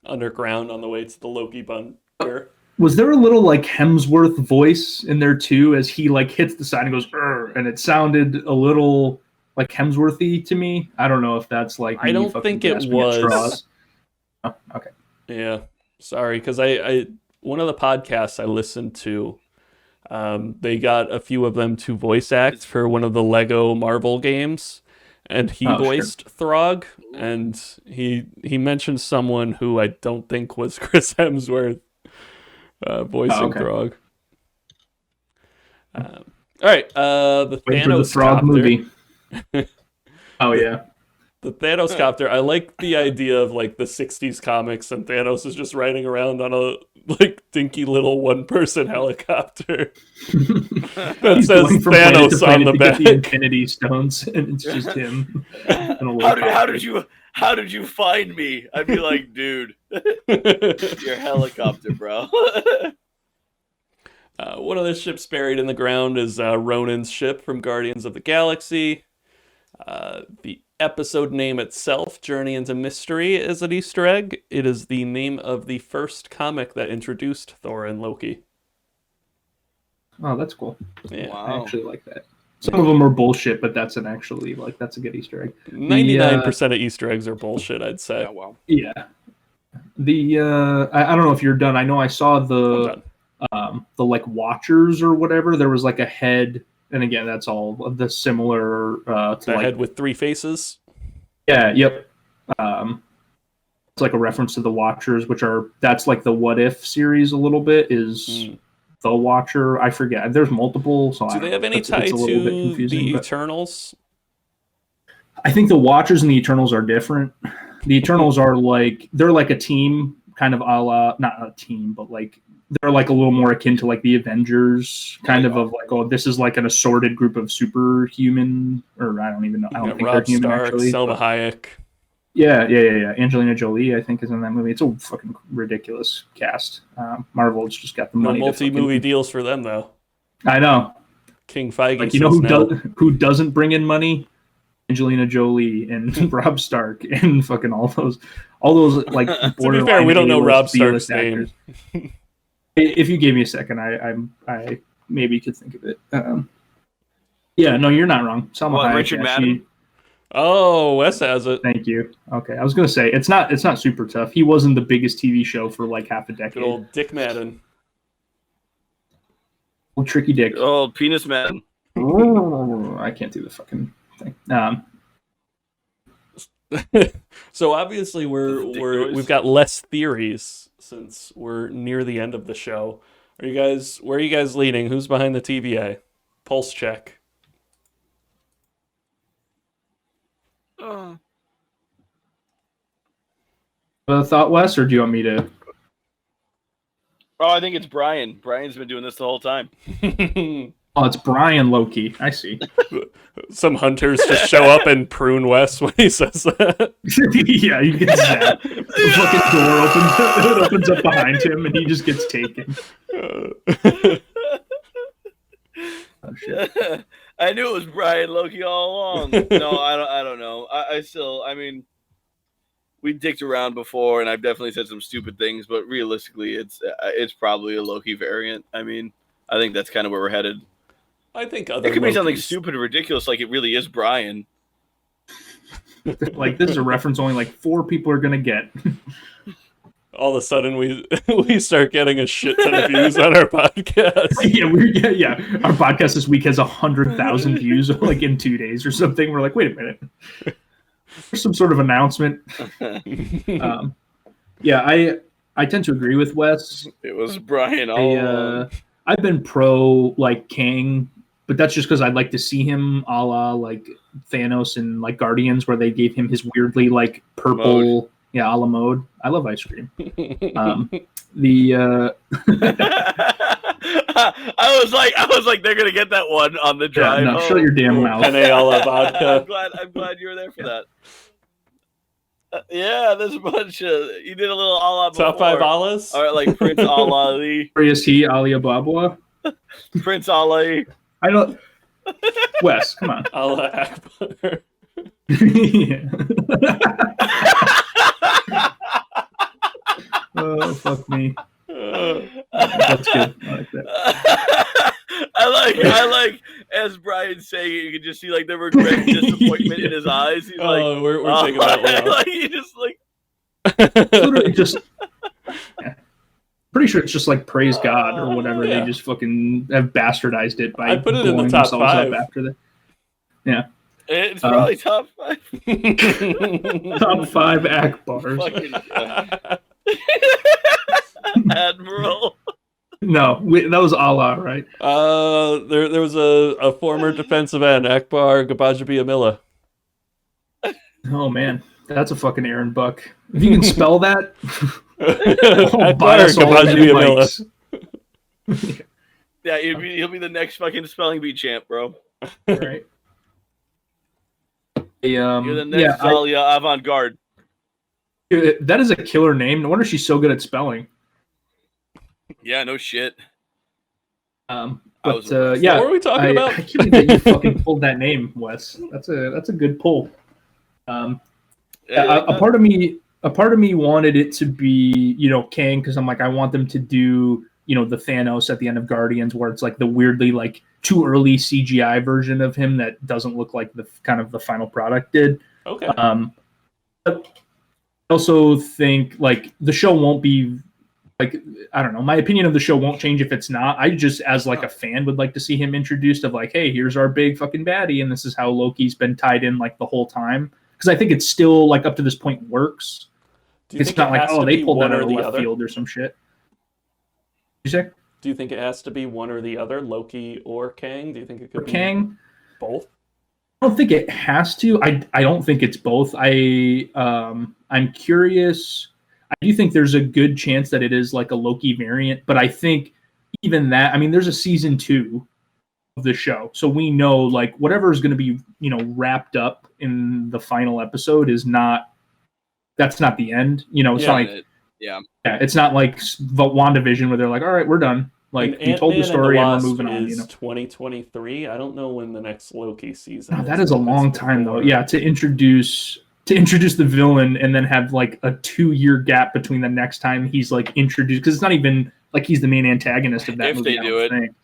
underground on the way to the Loki bunker. Was there a little like Hemsworth voice in there too as he like hits the side and goes "Urgh," and it sounded a little like Hemsworthy to me? I don't know if that's like I don't think it was. Oh, okay. Yeah, sorry, because I one of the podcasts I listened to, they got a few of them to voice act for one of the Lego Marvel games. And he voiced Throg, and he mentioned someone who I don't think was Chris Hemsworth voicing Throg. All right, the Thanos Throg movie. Oh yeah, the Thanos copter. I like the idea of like the '60s comics, and Thanos is just riding around on a like dinky little one-person helicopter that says Thanos on the back. The Infinity Stones, and it's just him. How did you find me? I'd be like, dude, your helicopter, bro. One of the ships buried in the ground is Ronan's ship from Guardians of the Galaxy. The episode name itself, Journey into Mystery, is an Easter egg. It is the name of the first comic that introduced Thor and Loki. Oh, that's cool. Yeah. Wow. I actually like that. Some of them are bullshit, but that's that's a good Easter egg. 99% of Easter eggs are bullshit, I'd say. Yeah, wow. Yeah. I don't know if you're done. I know I saw the like Watchers or whatever. There was like a head. And again, that's all of the similar to the like head with three faces. Yeah. Yep. It's like a reference to the Watchers, that's like the What If series a little bit. Is the Watcher? I forget. There's multiple. So do they have any tie to the Eternals? I think the Watchers and the Eternals are different. The Eternals are they're like a team, kind of a la, not a team, but like. They're like a little more akin to like the Avengers, kind of like, oh, this is like an assorted group of superhuman, or I don't even know. I don't think Rob they're human Stark, actually. Selma Hayek. Yeah. Angelina Jolie, I think, is in that movie. It's a fucking ridiculous cast. Marvel's just got the money. No multi-movie deals for them though. I know. King Feige. Like, you know who doesn't bring in money? Angelina Jolie and Rob Stark and fucking all those like. To be fair, we don't know Rob Stark's name. If you gave me a second, I maybe could think of it. Yeah, no, you're not wrong. Selma Hayek, Richard Madden? Oh, Wes has it. Thank you. Okay, I was gonna say it's not super tough. He wasn't the biggest TV show for like half a decade. Good old Dick Madden. Old Tricky Dick. Old Penis Madden. I can't do the fucking thing. So obviously we've got less theories since we're near the end of the show. Where are you guys leaning? Who's behind the TVA? Pulse check. A thought, Wes, or do you want me to? Oh, I think it's Brian. Brian's been doing this the whole time. Oh, it's Brian Loki. I see. Some hunters just show up and prune Wes when he says that. Yeah, you get zapped. The fucking door opens up behind him, and he just gets taken. Oh, shit. I knew it was Brian Loki all along. No, I don't know. I mean, we dicked around before, and I've definitely said some stupid things, but realistically, it's probably a Loki variant. I mean, I think that's kind of where we're headed. I think it could be something stupid and ridiculous, like it really is Brian. Like, this is a reference only like 4 people are gonna get. All of a sudden, we start getting a shit ton of views on our podcast. Yeah. Our podcast this week has 100,000 views, like in 2 days or something. We're like, wait a minute. There's some sort of announcement. Yeah, I tend to agree with Wes. It was Brian all I've been pro like Kang, but that's just because I'd like to see him a la like Thanos and like Guardians, where they gave him his weirdly like purple mode. A la mode. I love ice cream. I was like they're gonna get that one on the drive. Yeah, no, shut your damn mouth. Penne a la vodka. I'm glad you were there for that. Yeah, there's a bunch of you did a little a la before. Top 5 Allahs? All right, like Prince Ali. Ali Ababwa. Prince Ali. I don't. Wes, come on. Allah Akbar. Oh, fuck me. That's good. I like that. I like as Brian's saying it, you can just see like the regret and disappointment in his eyes. He's like, we're taking that one. Like he just like literally just pretty sure it's just like praise God or whatever. Yeah. They just fucking have bastardized it by I put it in the blowing top themselves 5 up after that. Yeah. It's probably top 5. Top 5 Akbars. Fucking Admiral. No, that was Allah, right? There was a former defensive end, Akbar Gabajabiamila. Oh man, that's a fucking Aaron Buck. If you can spell that, Akbar Gabajabiamila. Yeah, he'll be the next fucking spelling bee champ, bro. Right. You're the next Zalia avant-garde. That is a killer name. No wonder she's so good at spelling. Yeah, no shit. Yeah. What were we talking about? I can't believe that you fucking pulled that name, Wes. That's a good pull. A part of me wanted it to be, Kang, because I'm like, I want them to do, the Thanos at the end of Guardians, where it's like the weirdly like too early CGI version of him that doesn't look like the kind of the final product did. Okay. But I also think like the show won't be like, I don't know, my opinion of the show won't change if it's not. I just, as like a fan, would like to see him introduced of like, hey, here's our big fucking baddie, and this is how Loki's been tied in like the whole time. Because I think it's still like up to this point works. It's not like, oh, they pulled that out of left field or some shit. You say? Do you think it has to be one or the other, Loki or Kang? Do you think it could be Kang? Both? I don't think it has to. I don't think it's both. I'm curious. I do think there's a good chance that it is like a Loki variant, but I think even that, I mean, there's a season 2 of the show, so we know like whatever is going to be, wrapped up in the final episode that's not the end. It's not like it's not like WandaVision where they're like, all right, we're done. Like we told the story and we're moving on. 2023. I don't know when the next Loki season. No, that is a long time though. Yeah, to introduce the villain and then have like a 2-year gap between the next time he's like introduced, because it's not even like he's the main antagonist of that movie. If they do it.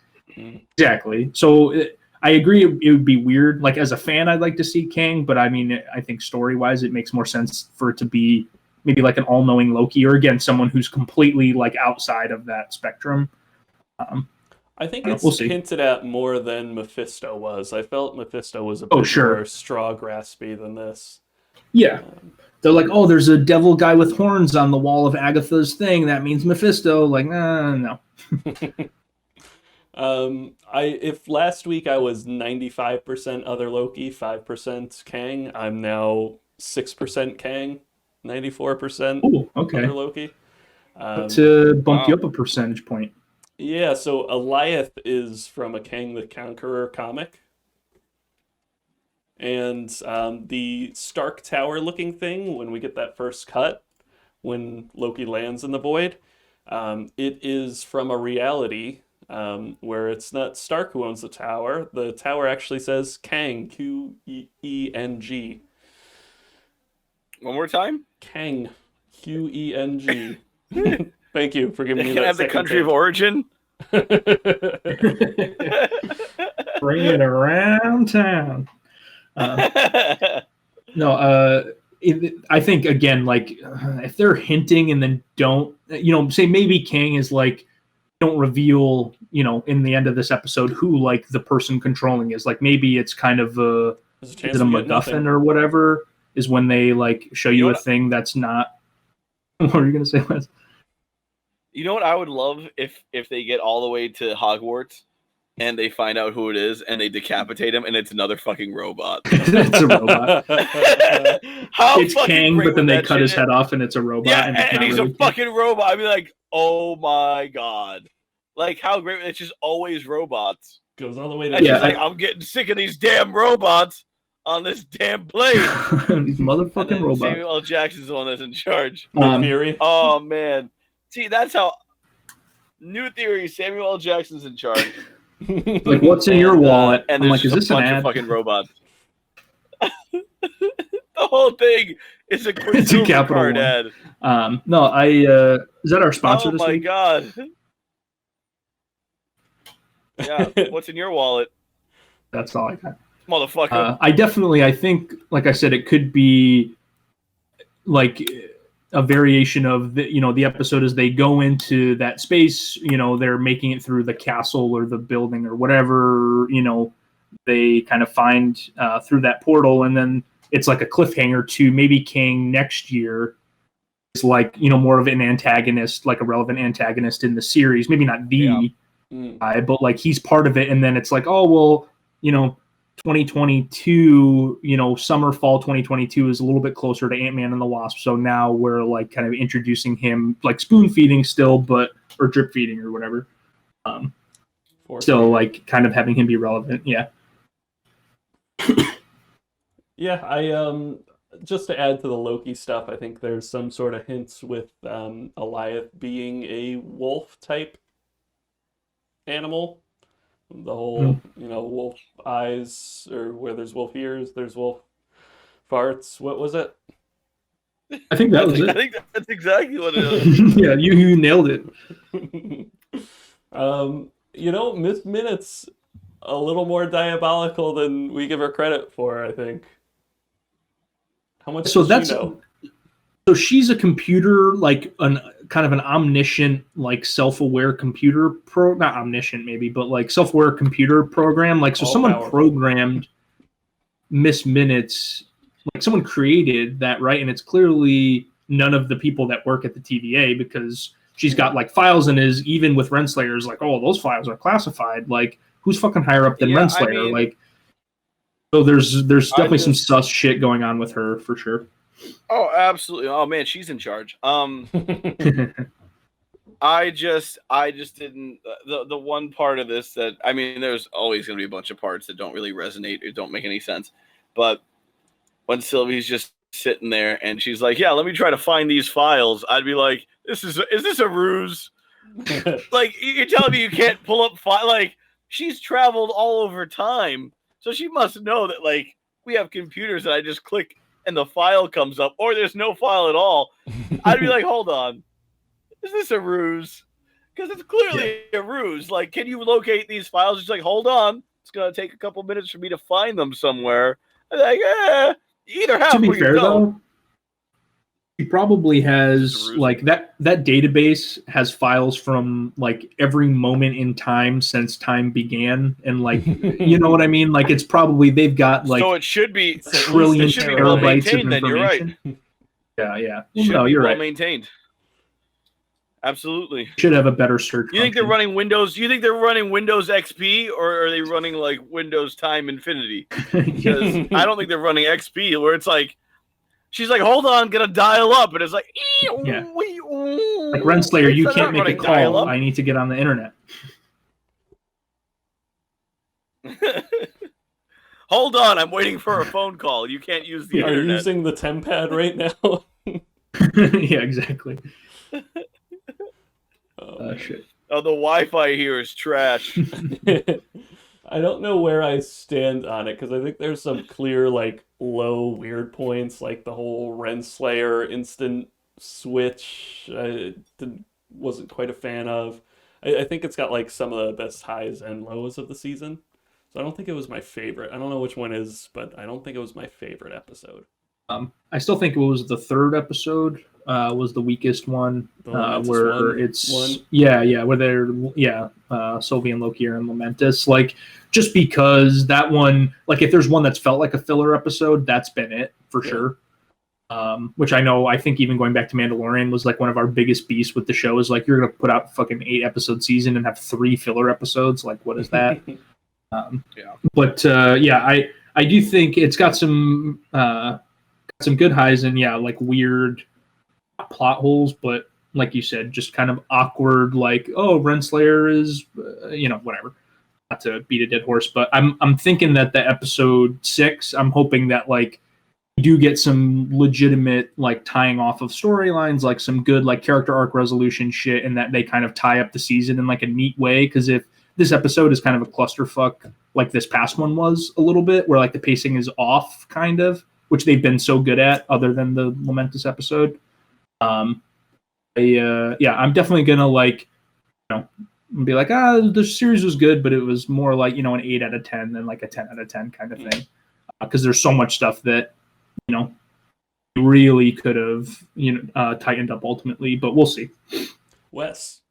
Exactly. So I agree it would be weird. Like as a fan, I'd like to see Kang, but I mean, I think story-wise, it makes more sense for it to be maybe like an all-knowing Loki, or again, someone who's completely like outside of that spectrum. I think it's hinted at more than Mephisto was. I felt Mephisto was a bit more straw graspy than this. Yeah. They're like, oh, there's a devil guy with horns on the wall of Agatha's thing. That means Mephisto. Like, no. If last week I was 95% other Loki, 5% Kang, I'm now 6% Kang, 94% Ooh, okay. other Loki. To bump you up a percentage point. Yeah, so Eliath is from a Kang the Conqueror comic. And the Stark Tower looking thing, when we get that first cut, when Loki lands in the void, it is from a reality where it's not Stark who owns the tower. The tower actually says Kang, Q-E-N-G. One more time? Kang, Q-E-N-G. Thank you for giving me Can I that have the country of origin? Bring it around town. No, I think again, like if they're hinting and then don't, say maybe Kang is like, don't reveal, in the end of this episode who like the person controlling is. Like maybe it's kind of is it a MacGuffin or whatever? Is when they like show you a thing that's not. What are you gonna say, Wes? You know what I would love if they get all the way to Hogwarts and they find out who it is and they decapitate him and it's another fucking robot. It's a robot. It's Kang, but then they cut his head off and it's a robot. Yeah, and he's really a fucking robot. I'd be like, oh my god. Like, how great. It's just always robots. Goes all the way to... Yeah, like, I'm getting sick of these damn robots on this damn plane. These motherfucking robots. Samuel L. Jackson's the one that's in charge. Theory. Oh, man. See, that's how... New theory, Samuel L. Jackson's in charge. Like, what's in your wallet? And I'm there's like, is this a bunch an ad? of fucking robots. The whole thing is a Capital card One ad. No, is that our sponsor this week? Oh, my God. Yeah, what's in your wallet? That's all I got. Motherfucker. I think, like I said, it could be like a variation of the episode as they go into that space, they're making it through the castle or the building or whatever, they kind of find through that portal. And then it's like a cliffhanger to maybe Kang next year is like, more of an antagonist, like a relevant antagonist in the series. Maybe not the guy, but like he's part of it. And then it's like, oh, well, 2022, summer, fall 2022 is a little bit closer to Ant-Man and the Wasp. So now we're like kind of introducing him like spoon feeding still, or drip feeding or whatever. Still like kind of having him be relevant. Yeah. Yeah. I, just to add to the Loki stuff, I think there's some sort of hints with Eliath being a wolf type animal. The whole, wolf eyes, or where there's wolf ears, there's wolf farts. What was it? I think that was it. I think that's exactly what it is. Yeah, you nailed it. Miss Minutes a little more diabolical than we give her credit for, I think. How much does she know? So she's a computer, like kind of an omniscient, like self-aware computer not omniscient maybe, but like self-aware computer program. Like, so someone programmed Miss Minutes, like someone created that, right? And it's clearly none of the people that work at the TVA, because she's got like files and is even with Renslayer's like, oh, those files are classified. Like, who's fucking higher up than Renslayer? Like, so there's definitely some sus shit going on with her for sure. Oh, absolutely. Oh man, she's in charge. I just didn't the one part of this that, I mean, there's always going to be a bunch of parts that don't really resonate or don't make any sense. But when Sylvie's just sitting there and she's like, "Yeah, let me try to find these files," I'd be like, is this a ruse? Like, you're telling me you can't pull up like, she's traveled all over time, so she must know that like we have computers that I just click and the file comes up, or there's no file at all. I'd be like, hold on, is this a ruse? Because it's clearly a ruse. Like, can you locate these files? It's like, hold on, it's gonna take a couple minutes for me to find them somewhere. I'm like, either have. To be fair, though, She probably has like that database has files from like every moment in time since time began, and like you know what I mean. Like it's probably they've got like so it should be trillion well terabytes of maintained. Then you're right. information. Yeah. Should No, be you're well right. maintained. Absolutely. Should have a better search. You think they're running Windows? You think they're running Windows XP, or are they running like Windows Time Infinity? Because I don't think they're running XP, where it's like she's like, "Hold on, gonna dial up," and it's like, yeah. Like Renslayer, you can't make a call. I need to get on the internet. Hold on, I'm waiting for a phone call. You can't use the internet. Are you using the Tempad right now? Yeah, exactly. Shit. Oh, the Wi-Fi here is trash. I don't know where I stand on it, because I think there's some clear, like, low weird points, like the whole Renslayer instant switch I wasn't quite a fan of. I think it's got, like, some of the best highs and lows of the season. So I don't think it was my favorite. I don't know which one is, but I don't think it was my favorite episode. I still think it was the third episode was the weakest one, where it's where they're Sylvie and Loki are in Lamentus. Like just because that one, like if there's one that's felt like a filler episode, that's been it for sure. Which I think even going back to Mandalorian was like one of our biggest beasts with the show is like you're gonna put out fucking 8 episode season and have 3 filler episodes. Like what is that? But I do think it's got some good highs and like weird plot holes, but like you said, just kind of awkward. Like, oh, Renslayer is, whatever. Not to beat a dead horse, but I'm thinking that the episode 6, I'm hoping that like you do get some legitimate like tying off of storylines, like some good like character arc resolution shit, and that they kind of tie up the season in like a neat way. Because if this episode is kind of a clusterfuck, like this past one was a little bit, where like the pacing is off, kind of, which they've been so good at, other than the Lamentus episode. I'm definitely gonna like, be like, the series was good, but it was more like an 8 out of 10 than like a 10 out of 10 kind of thing, because there's so much stuff that really could have tightened up ultimately, but we'll see. Wes.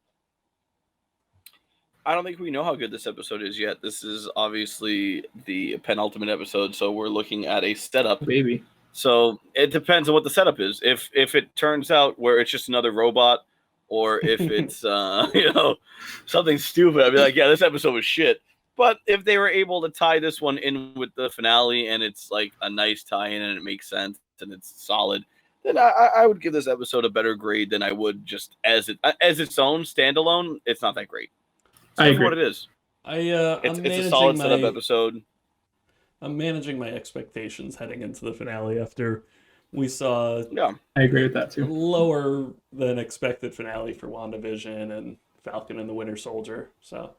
I don't think we know how good this episode is yet. This is obviously the penultimate episode, so we're looking at a setup. Baby. So it depends on what the setup is. If it turns out where it's just another robot, or if it's something stupid, I'd be like, yeah, this episode was shit. But if they were able to tie this one in with the finale, and it's like a nice tie-in, and it makes sense, and it's solid, then I would give this episode a better grade than I would just as its own standalone. It's not that great. I agree. What it is. It's a solid setup episode. I'm managing my expectations heading into the finale after we saw. Yeah, I agree with that too. Lower than expected finale for WandaVision and Falcon and the Winter Soldier. So.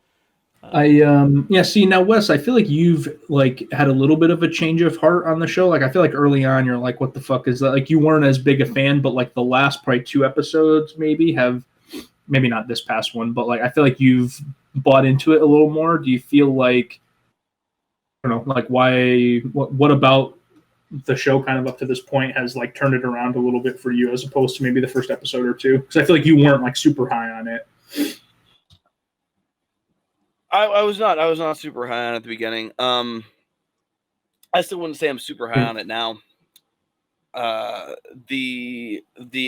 See now, Wes, I feel like you've like had a little bit of a change of heart on the show. Like I feel like early on you're like, what the fuck is that? Like you weren't as big a fan, but like the last probably 2 episodes maybe not this past one, but like I feel like you've bought into it a little more. Do you feel like, I don't know, like what about the show kind of up to this point has like turned it around a little bit for you as opposed to maybe the first episode or 2? Because I feel like you weren't like super high on it. I was not super high on it at the beginning. I still wouldn't say I'm super high on it now. The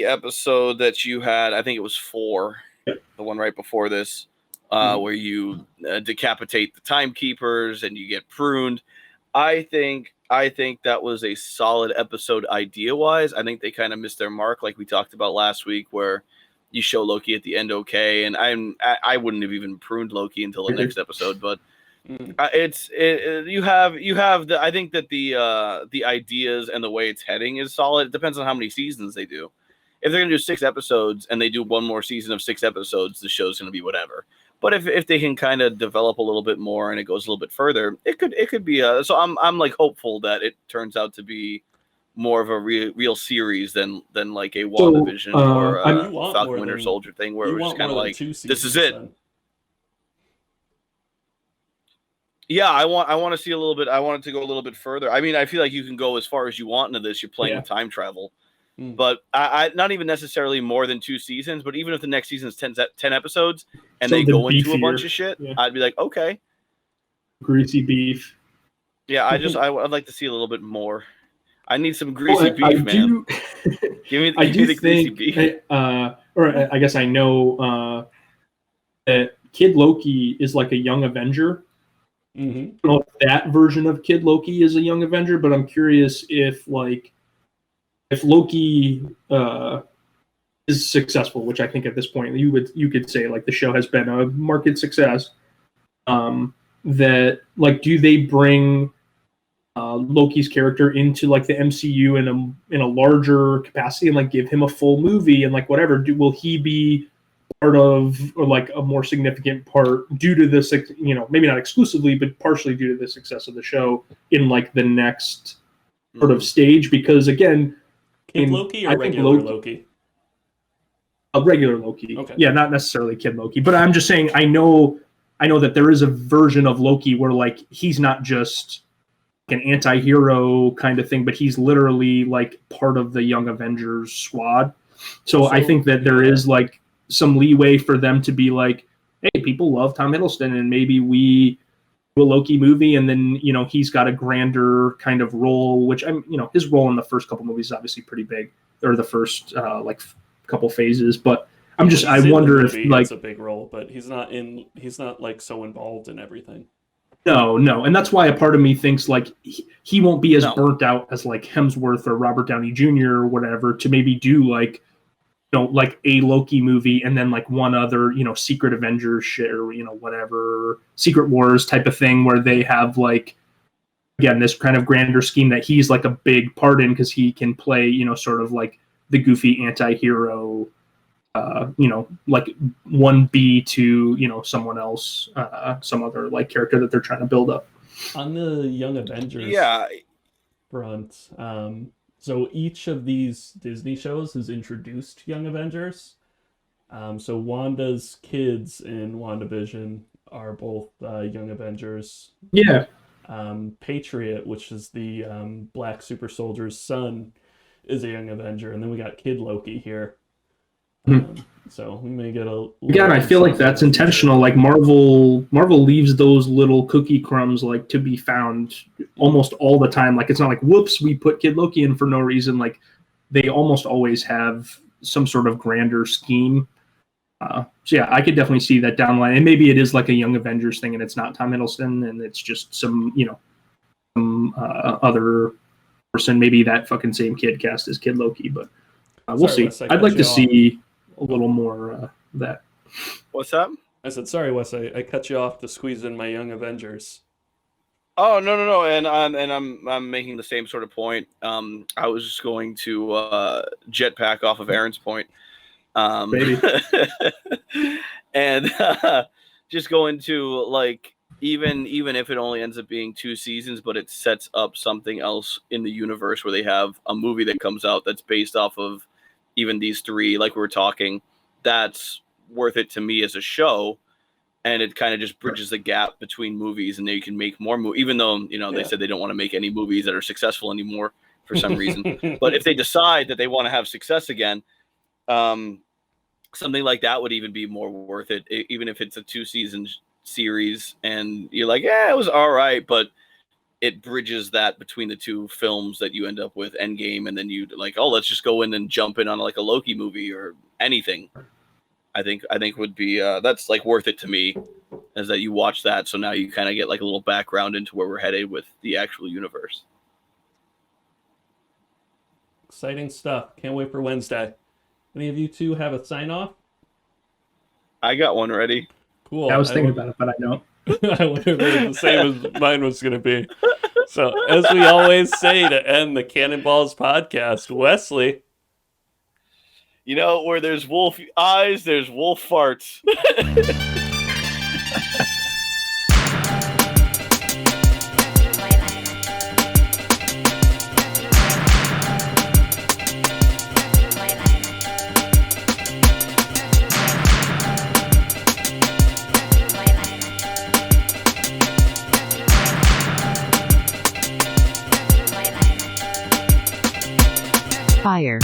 episode that you had, I think it was 4, the one right before this, where you decapitate the timekeepers and you get pruned. I think that was a solid episode idea-wise. I think they kind of missed their mark, like we talked about last week, where you show Loki at the end okay, and I wouldn't have even pruned Loki until the next episode, but you have the, I think that the ideas and the way it's heading is solid. It depends on how many seasons they do. If they're gonna do 6 episodes and they do one more season of 6 episodes, the show's gonna be whatever. But if they can kind of develop a little bit more and it goes a little bit further, it could be so I'm like hopeful that it turns out to be more of a real series than like a WandaVision or a Falcon Winter Soldier thing where it was just kind of like, this is it. Then. Yeah, I want to see a little bit. I want it to go a little bit further. I mean, I feel like you can go as far as you want into this. You're playing with time travel. But I not even necessarily more than 2 seasons, but even if the next season is 10 episodes and Something they go into a beefier. bunch of shit, I'd be like, okay. Greasy beef. Yeah, I'd like to see a little bit more. I need some greasy beef, man. Give me the greasy beef. Or I guess I know that Kid Loki is like a young Avenger. Mm-hmm. I don't know if that version of Kid Loki is a young Avenger, but I'm curious if Loki is successful, which I think at this point you could say like the show has been a market success. That like, do they bring Loki's character into like the MCU in a larger capacity and like give him a full movie and like whatever? Will he be part of, or like a more significant part due to this, maybe not exclusively, but partially due to the success of the show in like the next sort of stage? Because again, Kid Loki or regular Loki? A regular Loki. Okay. Yeah, not necessarily Kid Loki, but I'm just saying I know that there is a version of Loki where like he's not just an anti-hero kind of thing, but he's literally like part of the Young Avengers squad. So I think that there is like some leeway for them to be like, hey, people love Tom Hiddleston, and maybe we do a Loki movie, and then he's got a grander kind of role, which his role in the first couple movies is obviously pretty big, or the first like couple phases. But I wonder if like it's a big role, but he's not like so involved in everything. No, and that's why a part of me thinks like he won't be as burnt out as like Hemsworth or Robert Downey Jr. or whatever to maybe do like like a Loki movie and then like one other Secret Avengers shit or whatever Secret Wars type of thing where they have like, again, this kind of grander scheme that he's like a big part in because he can play sort of like the goofy anti-hero. Like 1B to someone else, some other like character that they're trying to build up. On the Young Avengers front, so each of these Disney shows has introduced Young Avengers. So Wanda's kids in WandaVision are both Young Avengers. Yeah. Patriot, which is the Black Super Soldier's son, is a Young Avenger, and then we got Kid Loki here. So we may get a. Again, I feel like that's intentional. Like Marvel leaves those little cookie crumbs like to be found almost all the time. Like it's not like whoops, we put Kid Loki in for no reason. Like they almost always have some sort of grander scheme. So yeah, I could definitely see that down the line. And maybe it is like a Young Avengers thing, and it's not Tom Hiddleston, and it's just some other person. Maybe that fucking same kid cast as Kid Loki, but we'll see. I'd like to see a little more of that. What's up? I said, sorry, Wes, I cut you off to squeeze in my Young Avengers. Oh, no, and I'm making the same sort of point. I was just going to jetpack off of Aaron's point. Maybe. And just going to like even if it only ends up being 2 seasons, but it sets up something else in the universe where they have a movie that comes out that's based off of even these 3, like we were talking, that's worth it to me as a show. And it kind of just bridges the gap between movies, and they can make more movies, even though, they said they don't want to make any movies that are successful anymore for some reason. But if they decide that they want to have success again, something like that would even be more worth it, even if it's a 2-season series and you're like, yeah, it was all right, but it bridges that between the 2 films that you end up with Endgame, and then you like, oh, let's just go in and jump in on like a Loki movie or anything. I think would be that's like worth it to me, is that you watch that, so now you kind of get like a little background into where we're headed with the actual universe. Exciting stuff. Can't wait for Wednesday. Any of you 2 have a sign off? I got one ready. Cool. I was thinking about it, but I don't. I wonder if it was the same as mine was going to be. So, as we always say to end the Cannonballs podcast, Wesley. Where there's wolf eyes, there's wolf farts. Fire.